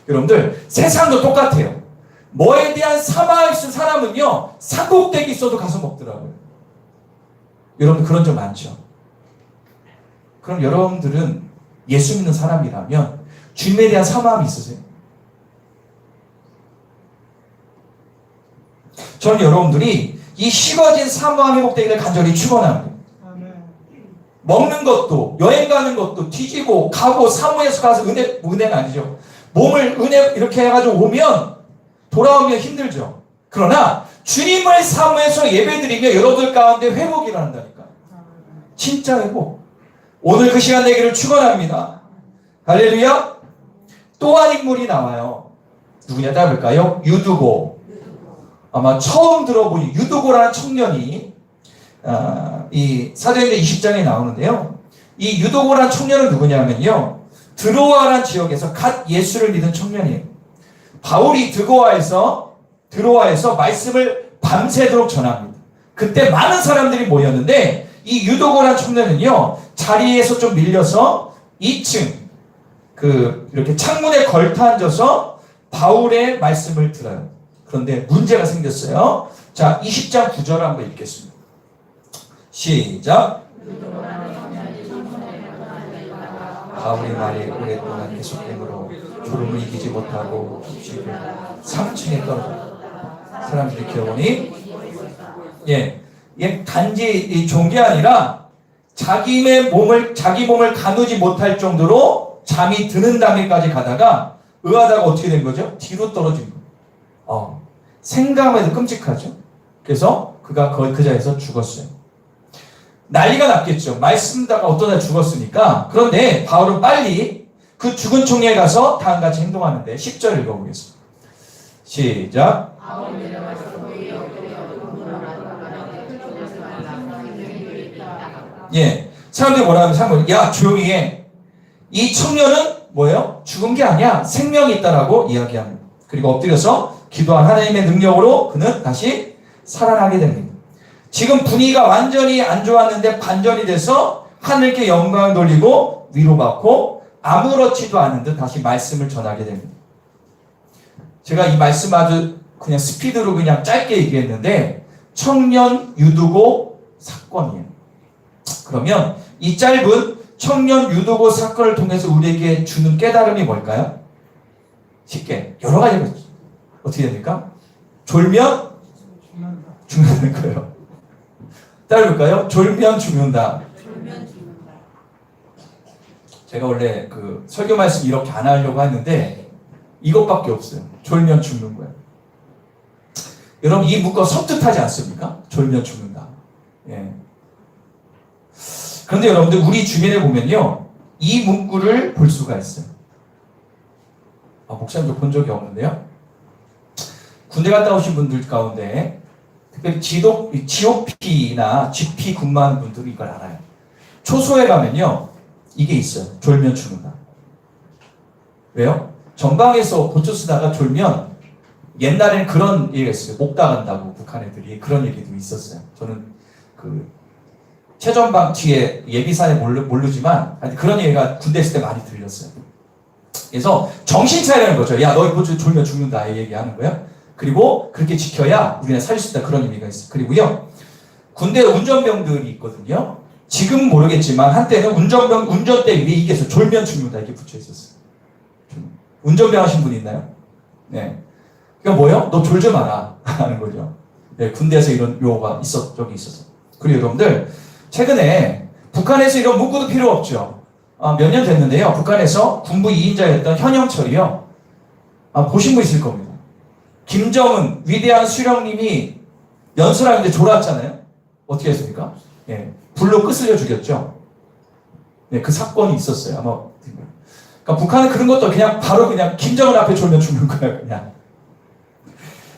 여러분들 세상도 똑같아요. 뭐에 대한 사모함이 있는 사람은요 산꼭대기 있어도 가서 먹더라고요. 여러분 그런 적 많죠? 그럼 여러분들은 예수 믿는 사람이라면 주님에 대한 사모함이 있으세요? 저는 여러분들이 이 식어진 사모함 회복되기를 간절히 축원합니다. 먹는 것도 여행 가는 것도 뒤지고 가고 사모해서 가서 은혜가 아니죠. 몸을 이렇게 해가지고 오면 돌아오면 힘들죠. 그러나 주님을 사모해서 예배드리며 여러분들 가운데 회복이 일어난다니까. 진짜 회복. 오늘 그 시간 되기를 축원합니다. 할렐루야. 또 한 인물이 나와요. 누구냐 따볼까요? 유두고. 아마 처음 들어보니 유두고라는 청년이 이 사도행전 20장에 나오는데요. 이 유두고라는 청년은 누구냐면요. 드로아라는 지역에서 갓 예수를 믿은 청년이에요. 바울이 드로아에서 말씀을 밤새도록 전합니다. 그때 많은 사람들이 모였는데 이 유두고라는 청년은요. 자리에서 좀 밀려서 2층 이렇게 창문에 걸터 앉아서 바울의 말씀을 들어요. 그런데 문제가 생겼어요. 자, 20장 9절 한번 읽겠습니다. 시작. 바울의 말이 오랫동안 계속되므로 졸음을 이기지 못하고 3층에 떨어져. 사람들이 기어보니 얘 단지 좋은 게 아니라 자기 몸을 가누지 못할 정도로 잠이 드는 단계까지 가다가 의하다가 어떻게 된 거죠? 뒤로 떨어진 거예요. 생각만 해도 끔찍하죠. 그래서 그가 그 자리에서 죽었어요. 난리가 났겠죠. 말씀 듣다가 어떤 날 죽었으니까. 그런데 바울은 빨리 그 죽은 총리에 가서 다음같이 행동하는데 10절 읽어보겠습니다. 시작. 사람들이 뭐라 하면 야 조용히 해. 이 청년은 뭐예요? 죽은 게 아니야. 생명이 있다라고 이야기합니다. 그리고 엎드려서 기도한 하나님의 능력으로 그는 다시 살아나게 됩니다. 지금 분위기가 완전히 안 좋았는데 반전이 돼서 하늘께 영광을 돌리고 위로받고 아무렇지도 않은 듯 다시 말씀을 전하게 됩니다. 제가 이 말씀 아주 그냥 스피드로 그냥 짧게 얘기했는데 청년 유두고 사건이에요. 그러면 이 짧은 청년 유두고 사건을 통해서 우리에게 주는 깨달음이 뭘까요? 쉽게 여러 가지가 어떻게 됩니까? 졸면 죽는다는 거예요. 따라볼까요? 졸면 죽는다. 졸면 죽는다. 제가 원래 그 설교 말씀 이렇게 안 하려고 했는데 이것밖에 없어요. 졸면 죽는 거예요. 여러분 이 문구 섬뜩하지 않습니까? 졸면 죽는다. 예. 그런데 여러분들 우리 주변에 보면요, 이 문구를 볼 수가 있어요. 목사님도 본 적이 없는데요. 군대 갔다 오신 분들 가운데 특별히 GOP나 GP 근무하는 분들이 이걸 알아요. 초소에 가면요, 이게 있어요. 졸면 죽는다. 왜요? 전방에서 보초 쓰다가 졸면 옛날에는 그런 얘기가 있어요. 목 나간다고 북한 애들이 그런 얘기도 있었어요. 저는 그 최전방 뒤에 예비사에 모르지만 그런 얘기가 군대 있을 때 많이 들렸어요. 그래서 정신 차리라는 거죠. 야, 너 보초 졸면 죽는다 이 얘기하는 거예요. 그리고 그렇게 지켜야 우리는 살릴 수 있다 그런 의미가 있어요. 그리고요, 군대 운전병들이 있거든요. 지금은 모르겠지만 한때는 운전대 위에 이게 졸면 죽는다 이게 붙여 있었어요. 운전병 하신 분 있나요? 네. 그러니까 뭐요? 너 졸지 마라 하는 거죠. 네, 군대에서 이런 용어가 적이 있었어요. 그리고 여러분들 최근에 북한에서 이런 문구도 필요 없죠. 몇 년 됐는데요. 북한에서 군부 2인자였던 현영철이요. 보신 분 있을 겁니다. 김정은 위대한 수령님이 연설하는데 졸았잖아요. 어떻게 했습니까? 예, 불로 끄슬려 죽였죠. 네, 그 사건이 있었어요. 아마. 그러니까 북한은 그런 것도 그냥 바로 그냥 김정은 앞에 졸면 죽는 거예요. 그냥.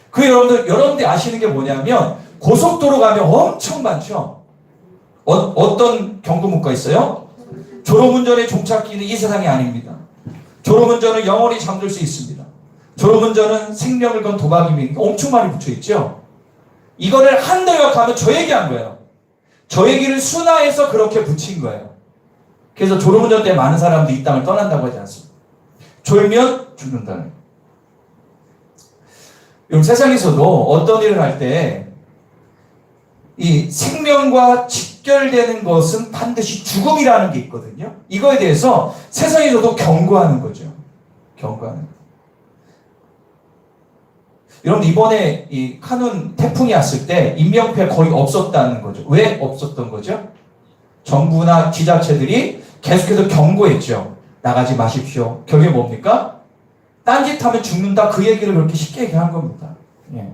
그 여러분들 아시는 게 뭐냐면 고속도로 가면 엄청 많죠. 어떤 경고문구가 있어요? 졸음운전의 종착기는 이 세상이 아닙니다. 졸음운전은 영원히 잠들 수 있습니다. 졸음운전은 생명을 건 도박입니다. 엄청 많이 붙여있죠. 이거를 한도역하면 저 얘기한 거예요. 저 얘기를 순화해서 그렇게 붙인 거예요. 그래서 졸음운전 때 많은 사람들이 이 땅을 떠난다고 하지 않습니다. 졸면 죽는다는. 여러분 세상에서도 어떤 일을 할 때 이 생명과 직결되는 것은 반드시 죽음이라는 게 있거든요. 이거에 대해서 세상에서도 경고하는 거죠. 경고하는 거. 여러분 이번에 이 카눈 태풍이 왔을 때 인명피해 거의 없었다는 거죠. 왜 없었던 거죠? 정부나 지자체들이 계속해서 경고했죠. 나가지 마십시오. 결국에 뭡니까? 딴짓하면 죽는다 그 얘기를 그렇게 쉽게 얘기한 겁니다. 예.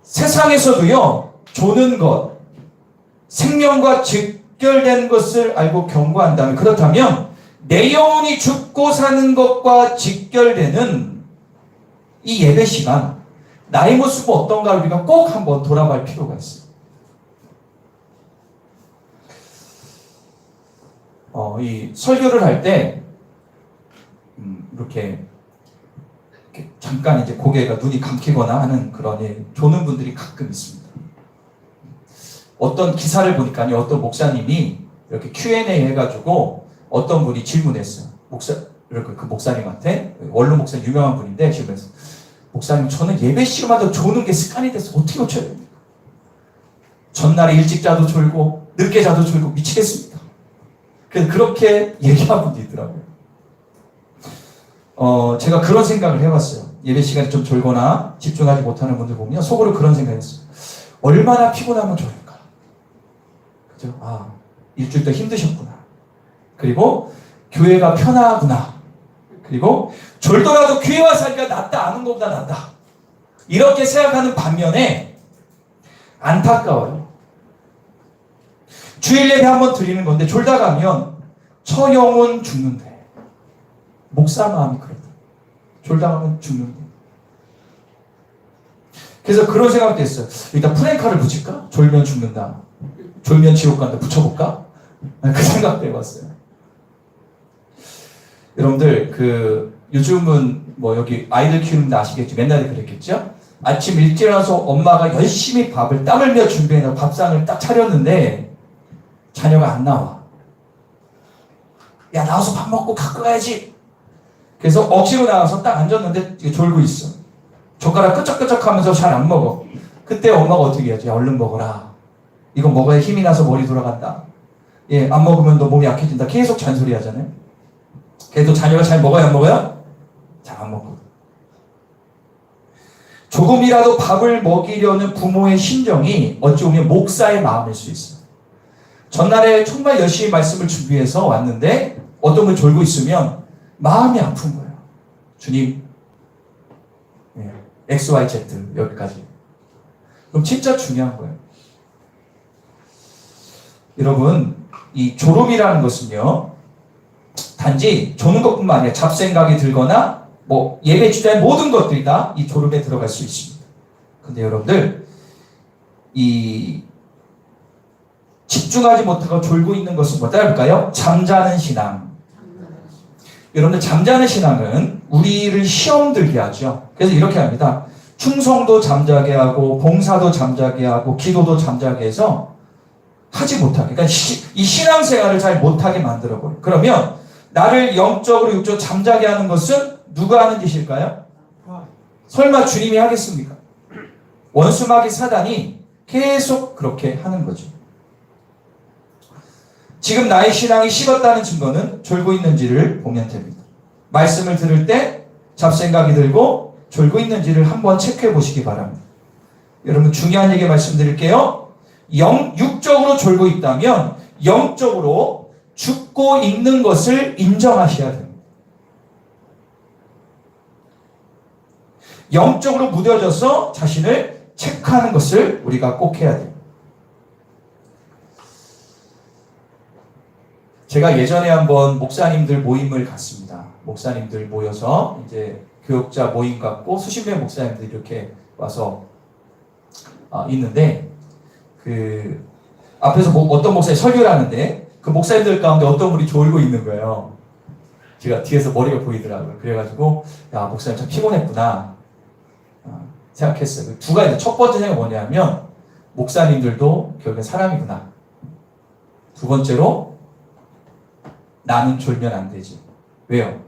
세상에서도요, 조는 것, 생명과 직결된 것을 알고 경고한다면, 그렇다면 내 영혼이 죽고 사는 것과 직결되는 이 예배 시간, 나의 모습은 어떤가 우리가 꼭 한번 돌아볼 필요가 있어요. 이 설교를 할 때 이렇게 잠깐 이제 고개가 눈이 감기거나 하는 그런 조는 분들이 가끔 있습니다. 어떤 기사를 보니까요, 어떤 목사님이 이렇게 Q&A 해가지고 어떤 분이 질문했어요. 이렇게 그 목사님한테, 원로 목사님 유명한 분인데 질문했어요. 목사님, 저는 예배 시간마다 조는 게 습관이 돼서 어떻게 고쳐야 됩니까? 전날에 일찍 자도 졸고 늦게 자도 졸고 미치겠습니다. 그래서 그렇게 얘기한 분도 있더라고요. 제가 그런 생각을 해봤어요. 예배 시간이 좀 졸거나 집중하지 못하는 분들 보면 속으로 그런 생각했어요. 얼마나 피곤하면 졸을까? 그죠? 일주일 동안 힘드셨구나. 그리고 교회가 편하구나. 그리고 졸더라도 교회 와서 하니까 낫다, 아는 것보다 낫다. 이렇게 생각하는 반면에 안타까워요. 주일 예배 한번 드리는 건데 졸다 가면 처영혼 죽는데. 목사 마음이 그렇다. 졸다 가면 죽는데. 그래서 그런 생각도 했어요. 일단 프랭카를 붙일까? 졸면 죽는다. 졸면 지옥 간다. 붙여볼까? 그 생각도 해봤어요. 여러분들 요즘은 뭐 여기 아이들 키우는데 아시겠죠? 맨날 그랬겠죠? 아침 일찍 일어나서 엄마가 열심히 밥을 땀 흘려 준비해놓고 밥상을 딱 차렸는데 자녀가 안 나와. 야, 나와서 밥 먹고 갖고 가야지. 그래서 억지로 나와서 딱 앉았는데 졸고 있어. 젓가락 끄적끄적 하면서 잘 안 먹어. 그때 엄마가 어떻게 하지? 야, 얼른 먹어라. 이거 먹어야 힘이 나서 머리 돌아간다. 예, 안 먹으면 너 몸이 약해진다. 계속 잔소리 하잖아요. 그래도 자녀가 잘 먹어요, 안 먹어요? 잘 안 먹고. 조금이라도 밥을 먹이려는 부모의 심정이 어찌 보면 목사의 마음일 수 있어요. 전날에 정말 열심히 말씀을 준비해서 왔는데 어떤 분 졸고 있으면 마음이 아픈 거예요. 주님, XYZ 여기까지. 그럼 진짜 중요한 거예요. 여러분, 이 졸음이라는 것은요, 단지 조는 것뿐만 아니라 잡생각이 들거나 뭐 예배 주자의 모든 것들이 다 이 졸음에 들어갈 수 있습니다. 근데 여러분들, 이 집중하지 못하고 졸고 있는 것은 뭐다 할까요? 잠자는 신앙. 여러분들, 잠자는 신앙은 우리를 시험 들게 하죠. 그래서 이렇게 합니다. 충성도 잠자게 하고 봉사도 잠자게 하고 기도도 잠자게 해서 하지 못하게, 그러니까 이 신앙생활을 잘 못하게 만들어버려요. 그러면 나를 영적으로 육적으로 잠자게 하는 것은 누가 하는 짓일까요? 설마 주님이 하겠습니까? 원수마귀 사단이 계속 그렇게 하는 거죠. 지금 나의 신앙이 식었다는 증거는 졸고 있는지를 보면 됩니다. 말씀을 들을 때 잡생각이 들고 졸고 있는지를 한번 체크해 보시기 바랍니다. 여러분, 중요한 얘기 말씀드릴게요. 육적으로 졸고 있다면 영적으로 죽고 있는 것을 인정하셔야 됩니다. 영적으로 무뎌져서 자신을 체크하는 것을 우리가 꼭 해야 돼요. 제가 예전에 한번 목사님들 모임을 갔습니다. 목사님들 모여서 이제 교육자 모임 갖고 수십 명 목사님들이 이렇게 와서 있는데, 그 앞에서 어떤 목사님 설교를 하는데 그 목사님들 가운데 어떤 분이 졸고 있는 거예요. 제가 뒤에서 머리가 보이더라고요. 그래가지고 야, 목사님 참 피곤했구나 생각했어요. 두 가지. 첫 번째 생각이 뭐냐면 목사님들도 결국엔 사람이구나. 두 번째로 나는 졸면 안 되지. 왜요?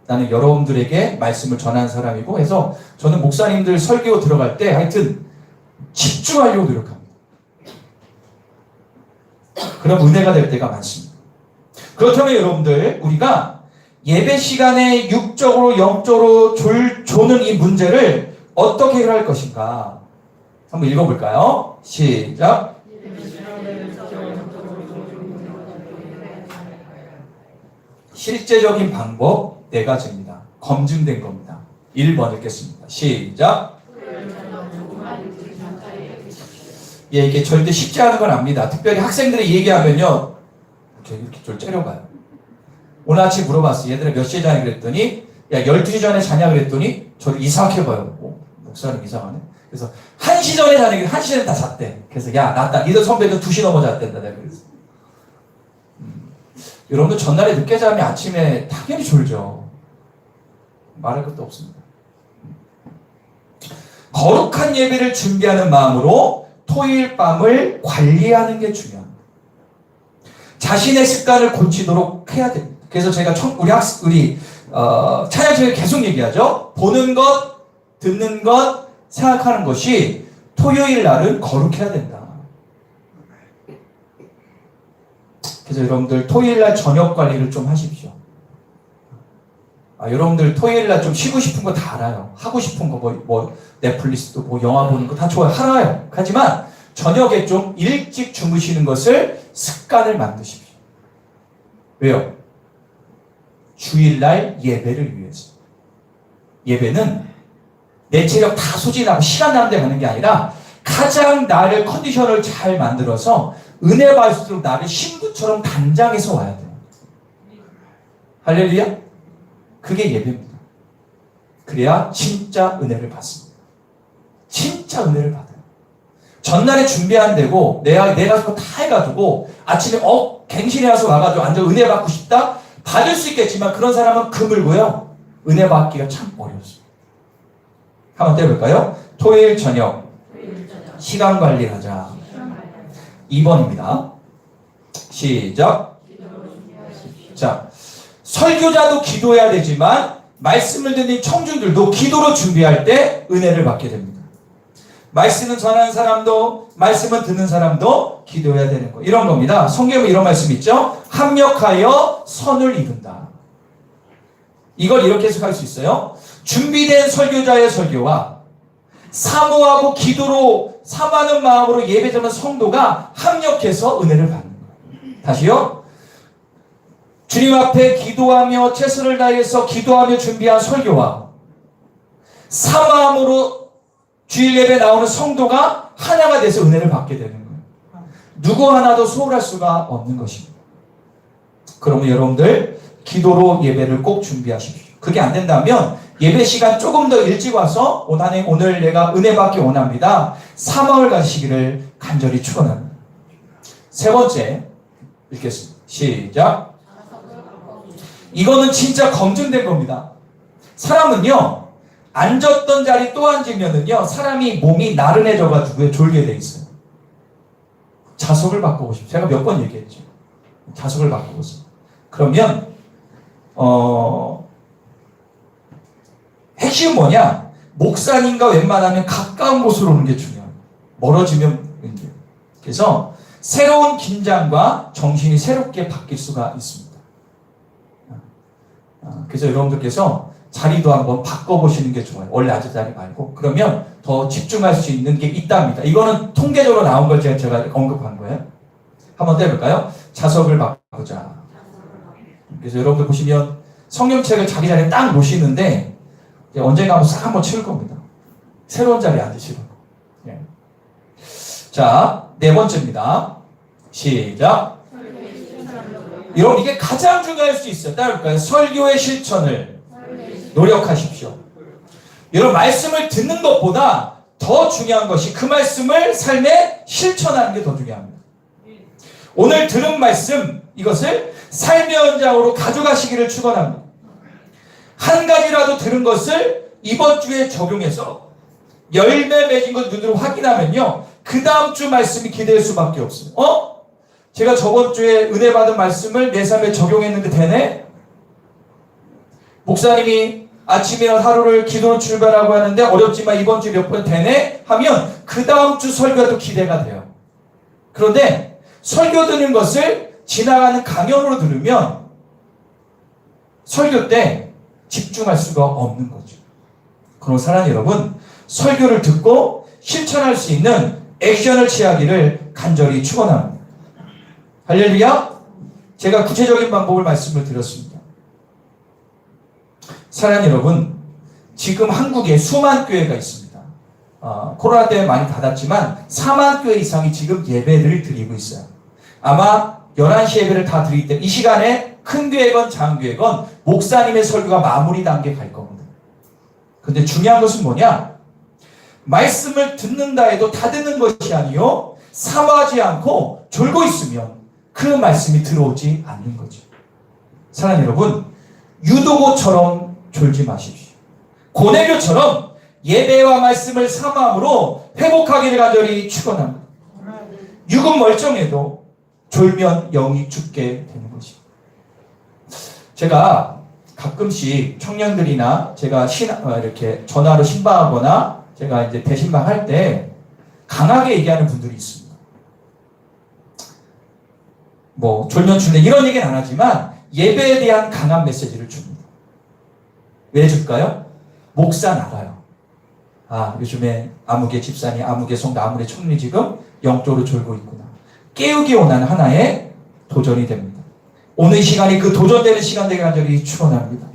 나는 여러분들에게 말씀을 전하는 사람이고 해서 저는 목사님들 설교 들어갈 때 하여튼 집중하려고 노력합니다. 그럼 은혜가 될 때가 많습니다. 그렇다면 여러분들, 우리가 예배 시간에 육적으로 영적으로 조는 이 문제를 어떻게 해결할 것인가 한번 읽어볼까요? 시작. 실제적인 방법 네 가지입니다. 검증된 겁니다. 1번 읽겠습니다. 시작. 예, 이게 절대 쉽지 않은 건 압니다. 특별히 학생들이 얘기하면요, 이렇게 좀 째려가요. 오늘 아침 물어봤어요. 얘들아 몇 시에 자냐 그랬더니, 야 12시 전에 자냐 그랬더니 저를 이상하게 봐요. 목사님 이상하네. 그래서 1시 전에 자냐 그랬더니 1시에는 다 잤대. 그래서 야 낫다. 니들 선배도 2시 넘어 잤댄다. 내가 그랬어. 여러분들 전날에 늦게 자면 아침에 당연히 졸죠. 말할 것도 없습니다. 거룩한 예배를 준비하는 마음으로 토요일 밤을 관리하는 게 중요합니다. 자신의 습관을 고치도록 해야 됩니다. 그래서 제가 우리 찬양팀에 계속 얘기하죠. 보는 것, 듣는 것, 생각하는 것이 토요일 날은 거룩해야 된다. 그래서 여러분들 토요일 날 저녁 관리를 좀 하십시오. 여러분들 토요일 날 좀 쉬고 싶은 거 다 알아요. 하고 싶은 거 뭐 넷플릭스도 뭐 영화 보는 거 다 좋아요. 알아요. 하지만 저녁에 좀 일찍 주무시는 것을 습관을 만드십시오. 왜요? 주일날 예배를 위해서. 예배는 내 체력 다 소진하고 시간 나는 데 가는 게 아니라 가장 나를 컨디션을 잘 만들어서 은혜 받을수록 나를 신부처럼 단장해서 와야 돼요. 할렐루야? 그게 예배입니다. 그래야 진짜 은혜를 받습니다. 진짜 은혜를 받아요. 전날에 준비 안 되고 내가 그거 다 해가지고 아침에 갱신해 와서 와가지고 완전 은혜 받고 싶다? 받을 수 있겠지만 그런 사람은 그물고요. 은혜 받기가 참 어렵습니다. 한번 떼볼까요? 토요일 저녁 시간 관리하자. 2번입니다. 시작. 자, 설교자도 기도해야 되지만 말씀을 듣는 청중들도 기도로 준비할 때 은혜를 받게 됩니다. 말씀을 전하는 사람도 말씀을 듣는 사람도 기도해야 되는 거. 이런 겁니다. 성경에 이런 말씀 있죠? 합력하여 선을 이룬다. 이걸 이렇게 해석할 수 있어요. 준비된 설교자의 설교와 사모하고 기도로 사모하는 마음으로 예배드리는 성도가 합력해서 은혜를 받는 거예요. 다시요. 주님 앞에 기도하며 최선을 다해서 기도하며 준비한 설교와 사모함으로 주일 예배 나오는 성도가 하나가 돼서 은혜를 받게 되는 거예요. 누구 하나도 소홀할 수가 없는 것입니다. 그러면 여러분들 기도로 예배를 꼭 준비하십시오. 그게 안 된다면 예배 시간 조금 더 일찍 와서 오늘 내가 은혜 받기 원합니다. 사망을 가시기를 간절히 축원합니다. 세 번째 읽겠습니다. 시작. 이거는 진짜 검증된 겁니다. 사람은요, 앉았던 자리 또 앉으면은요, 사람이 몸이 나른해져가지고 졸게 돼 있어요. 자석을 바꿔보십시오. 제가 몇 번 얘기했죠. 자석을 바꿔보세요. 그러면, 핵심은 뭐냐? 목사님과 웬만하면 가까운 곳으로 오는 게 중요해요. 멀어지면 문제예요. 그래서 새로운 긴장과 정신이 새롭게 바뀔 수가 있습니다. 그래서 여러분들께서 자리도 한번 바꿔보시는 게 좋아요. 원래 앉은 자리 말고. 그러면 더 집중할 수 있는 게 있답니다. 이거는 통계적으로 나온 걸 제가 언급한 거예요. 한번 해볼까요? 자석을 바꾸자. 그래서 여러분들 보시면 성경책을 자기 자리에 딱 놓으시는데 언젠가 한번 싹 한번 치울 겁니다. 새로운 자리에 앉으시라고. 예. 자, 네 번째입니다. 시작. 여러분 이게 가장 중요할 수 있어요. 따를까요? 설교의 실천을 노력하십시오. 여러분 말씀을 듣는 것보다 더 중요한 것이 그 말씀을 삶에 실천하는 게 더 중요합니다. 오늘 들은 말씀 이것을 삶의 현장으로 가져가시기를 축원합니다. 한 가지라도 들은 것을 이번 주에 적용해서 열매 맺은 것 눈으로 확인하면요, 그 다음 주 말씀이 기대할 수밖에 없어요. 제가 저번 주에 은혜 받은 말씀을 내 삶에 적용했는데 되네? 목사님이 아침에 하루를 기도로 출발하고 하는데 어렵지만 이번 주에 몇 번 되네? 하면 그 다음 주 설교도 기대가 돼요. 그런데 설교 듣는 것을 지나가는 강연으로 들으면 설교 때 집중할 수가 없는 거죠. 그럼 사랑하는 여러분, 설교를 듣고 실천할 수 있는 액션을 취하기를 간절히 축원합니다. 할렐루야. 제가 구체적인 방법을 말씀을 드렸습니다. 사랑하는 여러분, 지금 한국에 수만 교회가 있습니다. 코로나 때문에 많이 닫았지만 4만 교회 이상이 지금 예배를 드리고 있어요. 아마 11시 예배를 다 드리기 때문에 이 시간에 큰 교회건 작은 교회건 목사님의 설교가 마무리 단계에 갈 겁니다. 근데 중요한 것은 뭐냐? 말씀을 듣는다 해도 다 듣는 것이 아니요, 사모하지 않고 졸고 있으면 그 말씀이 들어오지 않는 거죠. 사랑하는 여러분, 유도고처럼 졸지 마십시오. 고넬료처럼 예배와 말씀을 사모함으로 회복하기를 간절히 축원합니다. 육은 멀쩡해도 졸면 영이 죽게 되는 것입니다. 제가 가끔씩 청년들이나 제가 이렇게 전화로 신방하거나 제가 이제 대신방할 때 강하게 얘기하는 분들이 있습니다. 뭐 졸면 죽네 이런 얘기는 안 하지만 예배에 대한 강한 메시지를 줍니다. 왜 줄까요? 목사 나가요. 요즘에 아무개 집사님, 아무개 성도, 아무개 총리 지금 영적으로 졸고 있구나. 깨우기 원하는 하나의 도전이 됩니다. 오늘 시간이 그 도전되는 시간 되게 간절히 축원합니다.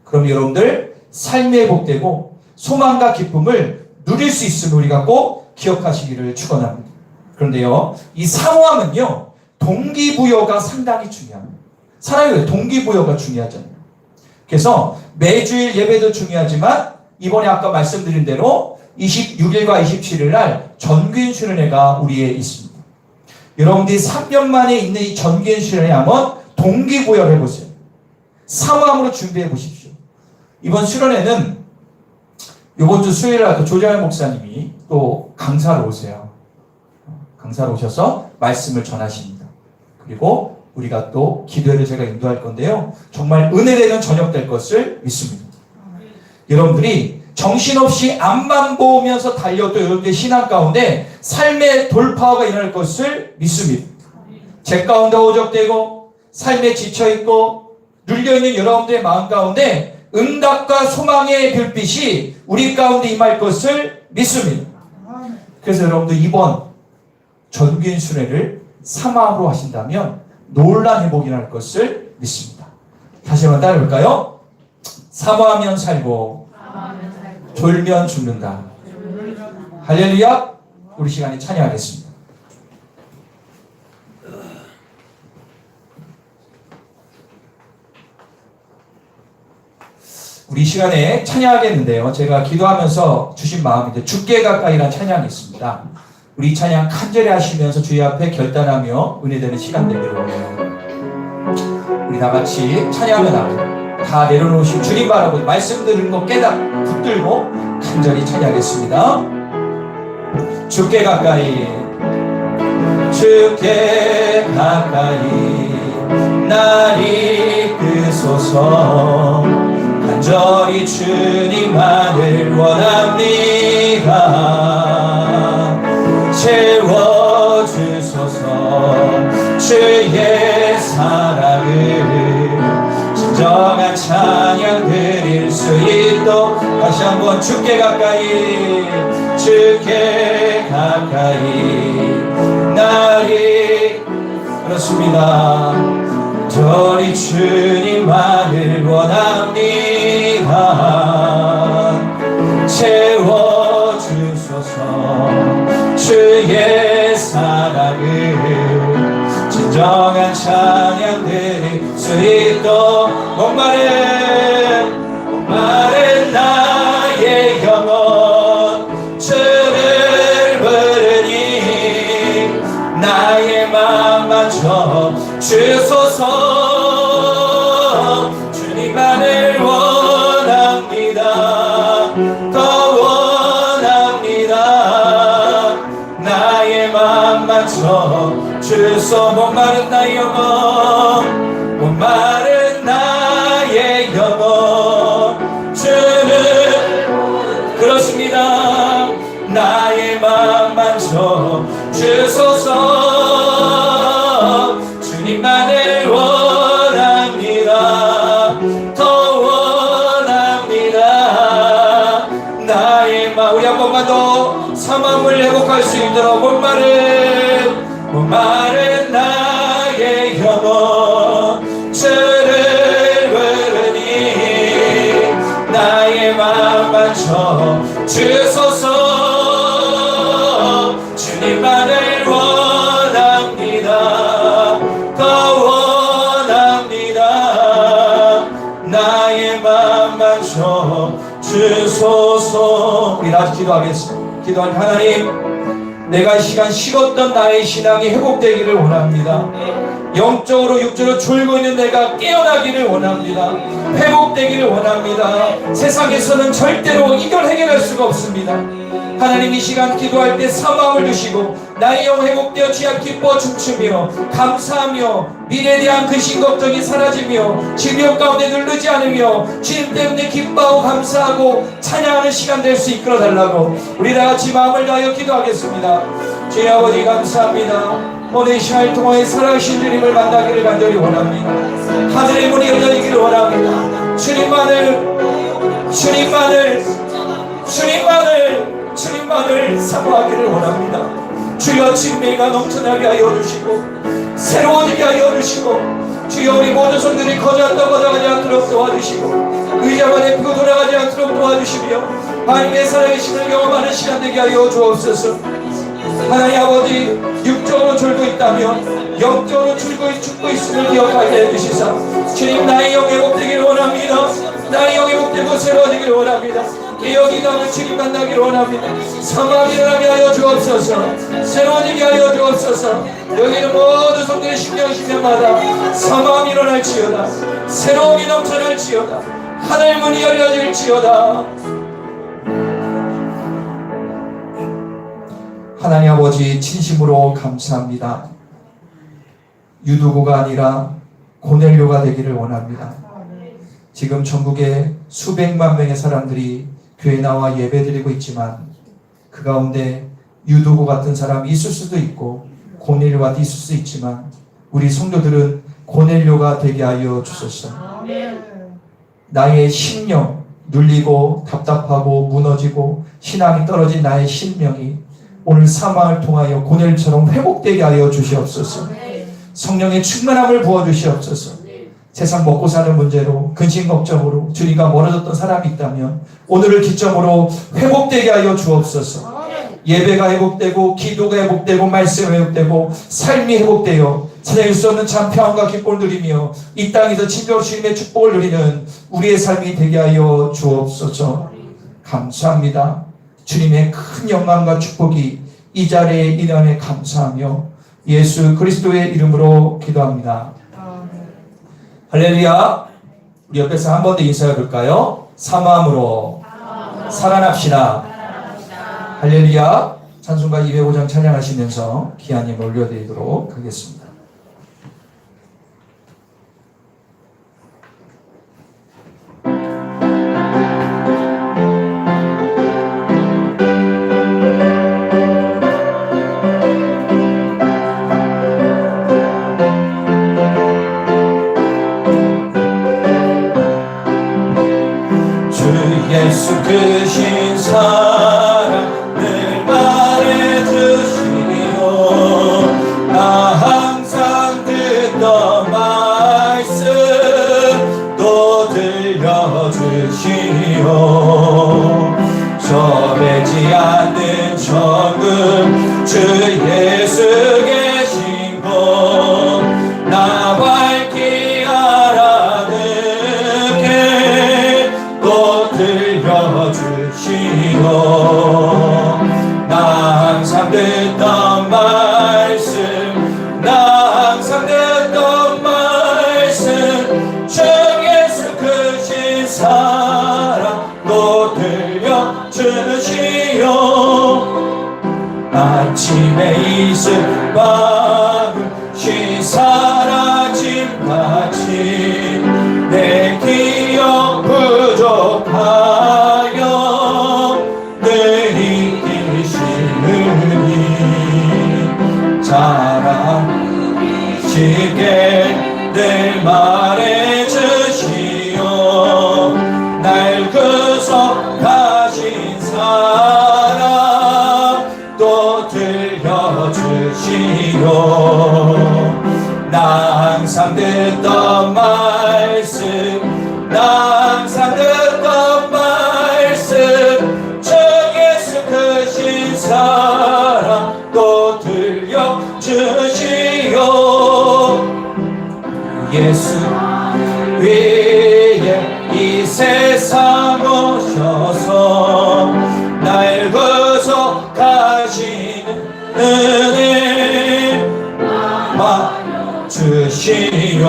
그럼 여러분들 삶이 회복되고 소망과 기쁨을 누릴 수 있음을 우리가 꼭 기억하시기를 축원합니다. 그런데요, 이 사모함은요, 동기부여가 상당히 중요합니다. 사람이 동기부여가 중요하잖아요. 그래서 매주일 예배도 중요하지만 이번에 아까 말씀드린 대로 26일과 27일 날 전교인 수련회가 우리에 있습니다. 여러분들이 3년 만에 있는 이 전교인 수련회 한번 동기부여를 해보세요. 사모함으로 준비해 보십시오. 이번 수련회는 이번 주 수요일 날 조장현 목사님이 또 강사로 오세요. 강사로 오셔서 말씀을 전하십니다. 그리고 우리가 또 기도회를 제가 인도할 건데요, 정말 은혜되는 저녁 될 것을 믿습니다. 여러분들이 정신없이 앞만 보면서 달려도 여러분들의 신앙 가운데 삶의 돌파가 일어날 것을 믿습니다. 제 가운데 오적되고 삶에 지쳐있고 눌려있는 여러분들의 마음 가운데 응답과 소망의 별빛이 우리 가운데 임할 것을 믿습니다. 그래서 여러분들 이번 전교인 순회를 사마음으로 하신다면 놀란 회복이 날 것을 믿습니다. 다시 한번 따라해볼까요? 사모하면 살고 졸면 죽는다. 할렐루야. 우리 시간에 찬양하겠습니다. 우리 시간에 찬양하겠는데요. 제가 기도하면서 주신 마음인데 죽게 가까이라는 찬양이 있습니다. 우리 찬양 간절히 하시면서 주의 앞에 결단하며 은혜되는 시간 되기를 원해요. 우리 다 같이 찬양하면 다 내려놓으시고 주님 바라보고 말씀 들은 거 붙들고 간절히 찬양하겠습니다. 죽게 가까이 죽게 가까이 날 이끄소서 간절히 주님만을 원합니다. 채워주소서 주의 사랑을 진정한 찬양 드릴 수 있도록 다시 한번 죽게 가까이 날이 그렇습니다. 저리 주님만을 원합니다. 채워주소서 주의 사랑을 진정한 찬양 드릴 수 있도록 목마른 나의 영혼 주를 부르니 나의 맘만 주소서 주님만을 원합니다. 더 원합니다. 나의 맘만 주소 목마른 나의 영혼 목마른 나의 영혼 주를 그렇습니다. 나의 맘만 주소서 주님만을 원합니다. 더 원합니다. 나의 맘 우리 한 번만 더 사망을 회복할 수 있도록 목마른 나의 영혼 주를 부르니 나의 맘만 주소서 주님만을 원합니다. 더 원합니다. 나의 맘만 주소서 우리 다시 기도하겠습니다. 기도한 하나님 내가 이 시간 식었던 나의 신앙이 회복되기를 원합니다. 영적으로 육적으로 졸고 있는 내가 깨어나기를 원합니다. 회복되기를 원합니다. 세상에서는 절대로 이걸 해결할 수가 없습니다. 하나님 이 시간 기도할 때 사마음을 주시고 나의 영 회복되어 주여 기뻐 춤추며 감사하며 미래에 대한 근심 걱정이 사라지며 질병 가운데 누르지 않으며 주님 때문에 기뻐하고 감사하고 찬양하는 시간 될 수 이끌어 달라고 우리 다 같이 마음을 다하여 기도하겠습니다. 주의 아버지 감사합니다. 오늘 이 시간을 통해 살아계신 주님을 만나기를 간절히 원합니다. 하늘의 문이 열려있기를 원합니다. 주님만을 사모하기를 원합니다. 주여 진리가 넘쳐나게 하여 주시고 새로워지게 하여 주시고 주여 우리 모든 손들이 거저가지 않도록 도와주시고 의자가 내피고 돌아가지 않도록 도와주시며 하나님의 살아계심을 경험하는 시간 되게 하여 주옵소서. 하나님 아버지 육적으로 졸고 있다면 영적으로 죽고 있음을 기억하게 해주시사 주님 나의 영 회복되기를 원합니다. 나의 영 회복되고 새로워지기를 원합니다. 여기가 하면 주님 만나기를 원합니다. 사망이 일어나게 하여 주옵소서. 새로워지게 하여 주옵소서. 여기는 모든 성들의 신명마다 사망이 일어날지어다. 새로움이 넘쳐날지어다. 하늘 문이 열려질지어다. 하나님 아버지 진심으로 감사합니다. 유두고가 아니라 고넬료가 되기를 원합니다. 지금 전국에 수백만 명의 사람들이 교회 나와 예배드리고 있지만 그 가운데 유두고 같은 사람이 있을 수도 있고 고넬료가 있을 수 있지만 우리 성도들은 고넬료가 되게 하여 주소서. 나의 심령, 눌리고 답답하고 무너지고 신앙이 떨어진 나의 심령이 오늘 사망을 통하여 고넬처럼 회복되게 하여 주시옵소서. 성령의 충만함을 부어주시옵소서. 세상 먹고 사는 문제로 근심 걱정으로 주님과 멀어졌던 사람이 있다면 오늘을 기점으로 회복되게 하여 주옵소서. 예배가 회복되고 기도가 회복되고 말씀이 회복되고 삶이 회복되어 찾아낼 수 없는 참 평안과 기쁨을 누리며 이 땅에서 진정으로 주님의 축복을 누리는 우리의 삶이 되게 하여 주옵소서. 감사합니다. 주님의 큰 영광과 축복이 이 자리에 일어나에 감사하며 예수 그리스도의 이름으로 기도합니다. 할렐루야. 우리 옆에서 한 번 더 인사해 볼까요? 사모함으로 살아납시다. 할렐루야. 찬송가 205장 찬양하시면서 기한님 올려드리도록 하겠습니다. 예수 크신 사랑을 말해주시오. 나 항상 듣던 말씀 또 들려주시오. 저배지 않는 천국 주 예수 계신 곳 나 밝히 알아듣게 또 들려주시오. 나 항상 듣던 말씀 나 항상 듣던 말씀 주 예수 크신 사랑 또 들려주시오. 아침에 있을 밤을 쉬 사라짐같이 내 기억 부족하여 늘 이기시느니 자랑시게 늘 말해주시오. 날 구속하신 사랑 또 들려주시오. 나 항상 듣던 말씀 나 항상 듣던 말씀 주 예수 크신 사랑 또 들려주시오. 예수 위에 이 세상 오셔서 날 구속하시는 은혜 주시오.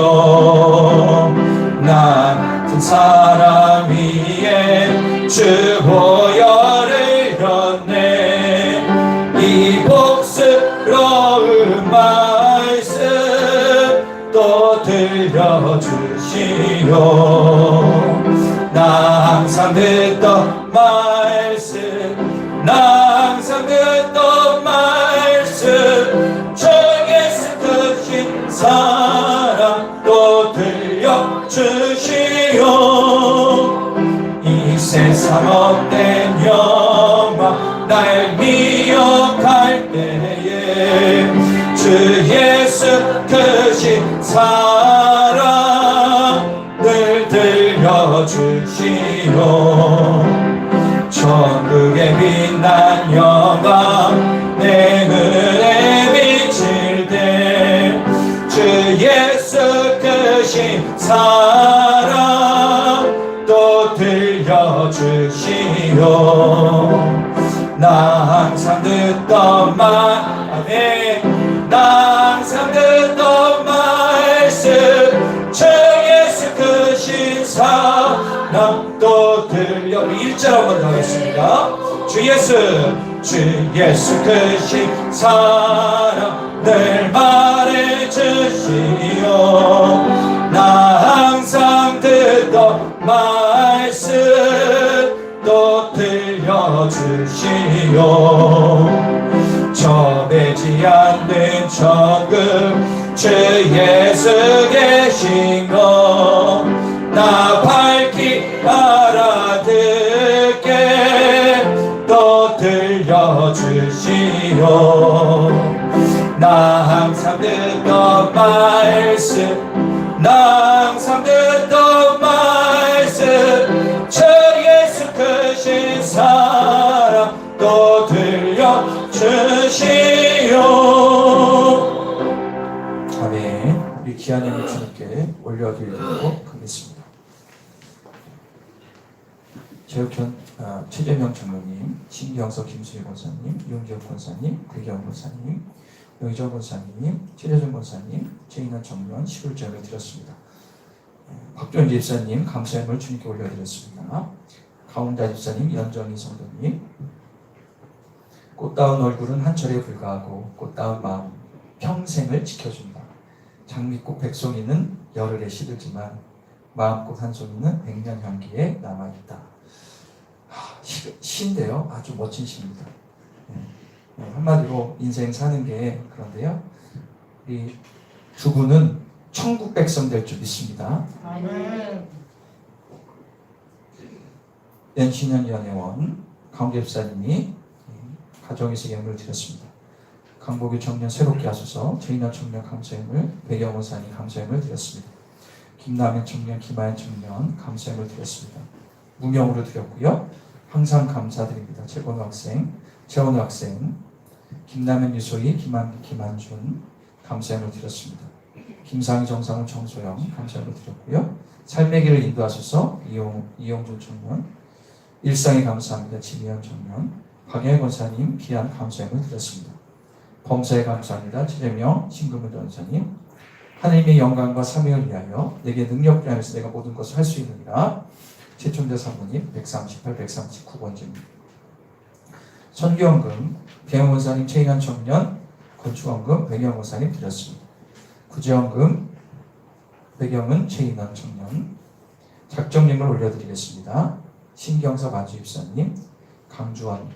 나 같은 사람 위에 주 보혈을 렸네. 이 복스러운 말씀 또 들려주시오. 나 항상 듣던 말씀 나 항상 듣던 말씀 주 예수 크신 사랑 또 들려주시오. 이 세상 헛된 영광 날 미혹할 때에 주 예수 크신 사랑 늘 들려주시오. 천국의 빛난 영광 내 눈에 비칠 때 주 예수 크신 사랑 또 들려주시오. 나 항상 듣던 말씀 나 항상 듣던 말씀 주 예수 크신 사랑 또 들려. 우리 1절 한번 더 하겠습니다. 주 예수 크신 사랑 늘 말해주시오. 나 항상 듣던 말씀 또 들려주시오. 저배지 않는 천국 주 예수 계신 것 나 밝히 듣던 말씀 나 항상 듣던 말씀 저 예수 크신 사랑 또 들려주시오. 아멘. 우리 귀하님을 주님께 올려드리도록 하겠습니다. 제육현 최재명 장로님, 신기영석 김수희 권사님, 이용기혁 권사님, 배경 권사님, 영희정 권사님, 최재준 권사님, 최인환 청년 11절을 드렸습니다. 박존 집사님 감사함을 주님께 올려드렸습니다. 가운데 집사님, 연정희 성도님, 꽃다운 얼굴은 한철에 불과하고 꽃다운 마음 평생을 지켜준다. 장미꽃 백송이는 열흘에 시들지만 마음꽃 한 송이는 백년 향기에 남아있다. 시인데요. 아주 멋진 시입니다. 한마디로 인생 사는 게 그런데요. 이 두 분은 천국 백성 될 줄 믿습니다. 연신현 연회원 강계집사님이 가정에서 예물을 드렸습니다. 강복유 청년 새롭게 하소서 최인환 청년 감사함을 배경원사님 감사함을 드렸습니다. 김남현 청년 김하연 청년 감사함을 드렸습니다. 무명으로 드렸고요. 항상 감사드립니다. 최건우 학생, 최원우 학생, 김남현 유소희, 김한준 감사함을 드렸습니다. 김상희 정상훈 정소영 감사함을 드렸고요. 삶의 길을 인도하소서 이용준 청년, 일상에 감사합니다. 지미현 청년, 박영희 권사님 귀한 감사함을 드렸습니다. 범사에 감사합니다. 최재명 신금은 전사님, 하나님의 영광과 사명을 위하여 내게 능력 주하면서 내가 모든 것을 할 수 있느니라. 최충대 사모님 138, 139번째입니다. 선교원금 배영원사님 최인환 청년, 건축원금 배경원사님 드렸습니다. 구제원금 배경은 최인환 청년, 작정님을 올려드리겠습니다. 신경섭 안주입사님, 강주원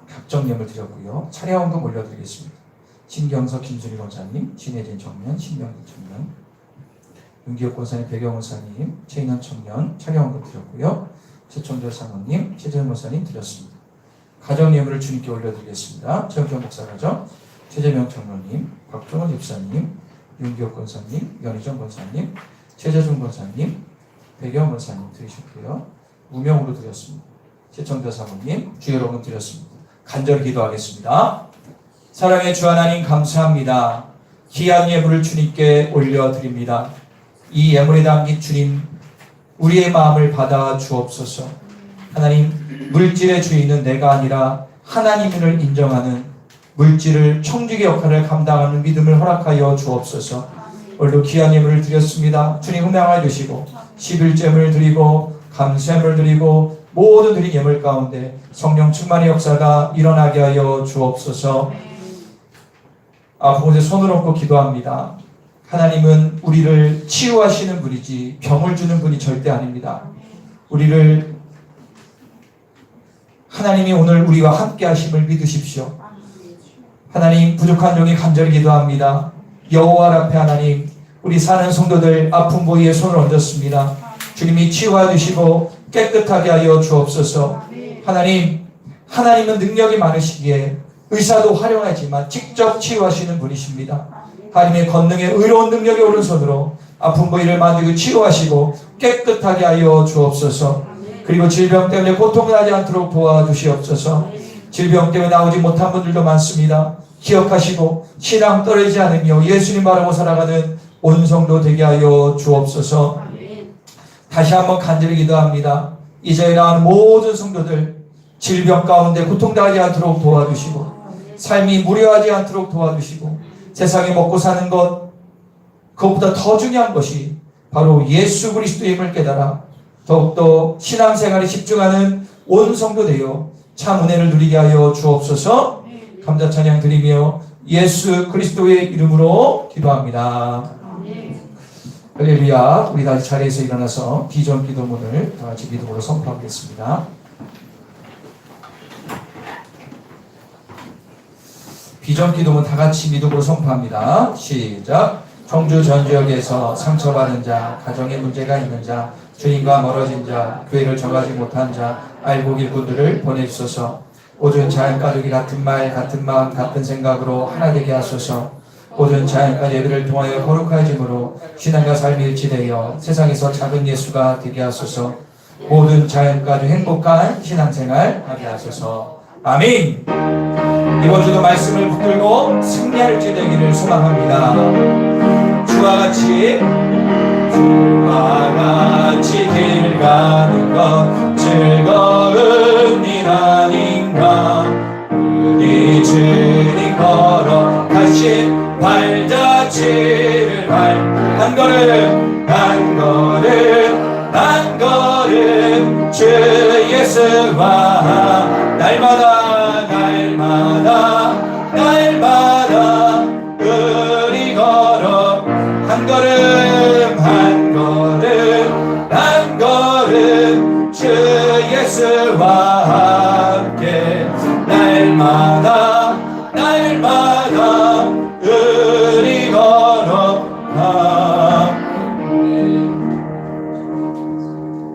작정님을 드렸고요. 차례원금 올려드리겠습니다. 신경석 김수리 원사님, 신혜진 청년, 신명진 청년, 윤기혁 권사님, 배경 원사님, 최인환 청년 차례원금 드렸고요. 최천절 사모님, 최재현 원사님 드렸습니다. 가정 예물을 주님께 올려드리겠습니다. 최영경 목사 가정, 최재명 청년님, 박종원 집사님, 윤기혁 권사님, 연희정 권사님, 최재준 권사님, 배경 권사님 드리셨고요. 무명으로 드렸습니다. 최천절 사모님, 주여로금 드렸습니다. 간절히 기도하겠습니다. 사랑의 주 하나님 감사합니다. 귀한 예물을 주님께 올려드립니다. 이 예물에 담긴 주님, 우리의 마음을 받아 주옵소서. 하나님, 물질의 주인은 내가 아니라 하나님을 인정하는 물질을 청지기 역할을 감당하는 믿음을 허락하여 주옵소서. 오늘도 귀한 예물을 드렸습니다. 주님 흠양하여 주시고 11제물을 드리고 감사함을 드리고 모든 드린 예물 가운데 성령 충만의 역사가 일어나게 하여 주옵소서. 아픈 곳에 손을 얹고 기도합니다. 하나님은 우리를 치유하시는 분이지 병을 주는 분이 절대 아닙니다. 우리를 하나님이 오늘 우리와 함께 하심을 믿으십시오. 하나님, 부족한 종이 간절히 기도합니다. 여호와 앞에 하나님, 우리 사는 성도들 아픈 부위에 손을 얹었습니다. 주님이 치유해 주시고 깨끗하게 하여 주옵소서. 하나님, 하나님은 능력이 많으시기에 의사도 활용하지만 직접 치유하시는 분이십니다. 하나님의 권능의 의로운 능력의 오른손으로 아픈 부위를 만지고 치유하시고 깨끗하게 하여 주옵소서. 그리고 질병 때문에 고통나지 않도록 도와주시옵소서. 질병 때문에 나오지 못한 분들도 많습니다. 기억하시고 신앙 떨어지지 않으며 예수님 바라고 살아가는 온 성도 되게 하여 주옵소서. 다시 한번 간절히 기도합니다. 이 자리에 나온 모든 성도들 질병 가운데 고통당하지 않도록 도와주시고 삶이 무료하지 않도록 도와주시고 세상에 먹고 사는 것, 그것보다 더 중요한 것이 바로 예수 그리스도의 힘을 깨달아 더욱더 신앙생활에 집중하는 온 성도 되어 참 은혜를 누리게 하여 주옵소서. 감사 찬양 드리며 예수 그리스도의 이름으로 기도합니다. 할렐루야. 우리 다시 자리에서 일어나서 비전 기도문을 다 같이 믿음으로 선포하겠습니다. 비전 기도문 다 같이 믿음으로 선포합니다. 시작. 청주 전 지역에서 상처받은 자, 가정에 문제가 있는 자, 주님과 멀어진 자, 교회를 정하지 못한 자, 알복 일꾼들을 보내주소서. 모든 자연가족이 같은 말, 같은 마음, 같은 생각으로 하나 되게 하소서. 모든 자연가 예배를 통하여 거룩해짐으로 신앙과 삶이 일치되어 세상에서 작은 예수가 되게 하소서. 모든 자연가족 행복한 신앙생활 하게 하소서. 아멘. 이번 주도 말씀을 붙들고 승리할 주 되기를 소망합니다. 주와 같이 길 가는 것 즐거운 일 아닌가. 우리 주님 걸어가신 발자취를 한 걸음 한 걸음 주 예수와 날마다 우리 걸어 한 걸음 주 예수와 함께 날마다 우리 걸어가.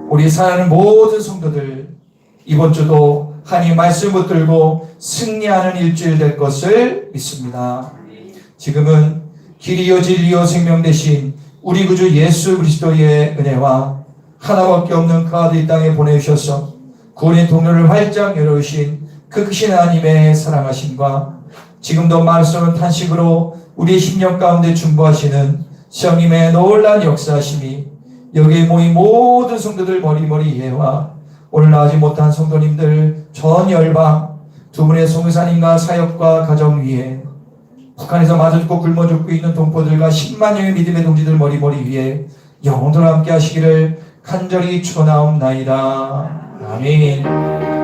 우리 사랑하는 모든 성도들, 이번 주도 하나님 말씀 붙들고 승리하는 일주일 될 것을 믿습니다. 지금은 길이요 진리요 생명 되신 우리 구주 예수 그리스도의 은혜와 하나밖에 없는 그 아들 이 땅에 보내주셔서 구원의 통로를 활짝 열어주신 그 크신 하나님의 사랑하심과 지금도 말씀은 탄식으로 우리의 심령 가운데 중보하시는 성님의 놀라운 역사하심이 여기에 모인 모든 성도들 머리머리에와 오늘 나오지 못한 성도님들 전 열방 두 분의 송사님과 사역과 가정 위에 북한에서 맞아 죽고 굶어 죽고 있는 동포들과 10만 명의 믿음의 동지들 머리머리 위에 영원토록 함께 하시기를 간절히 축원하옵나이다. 아멘.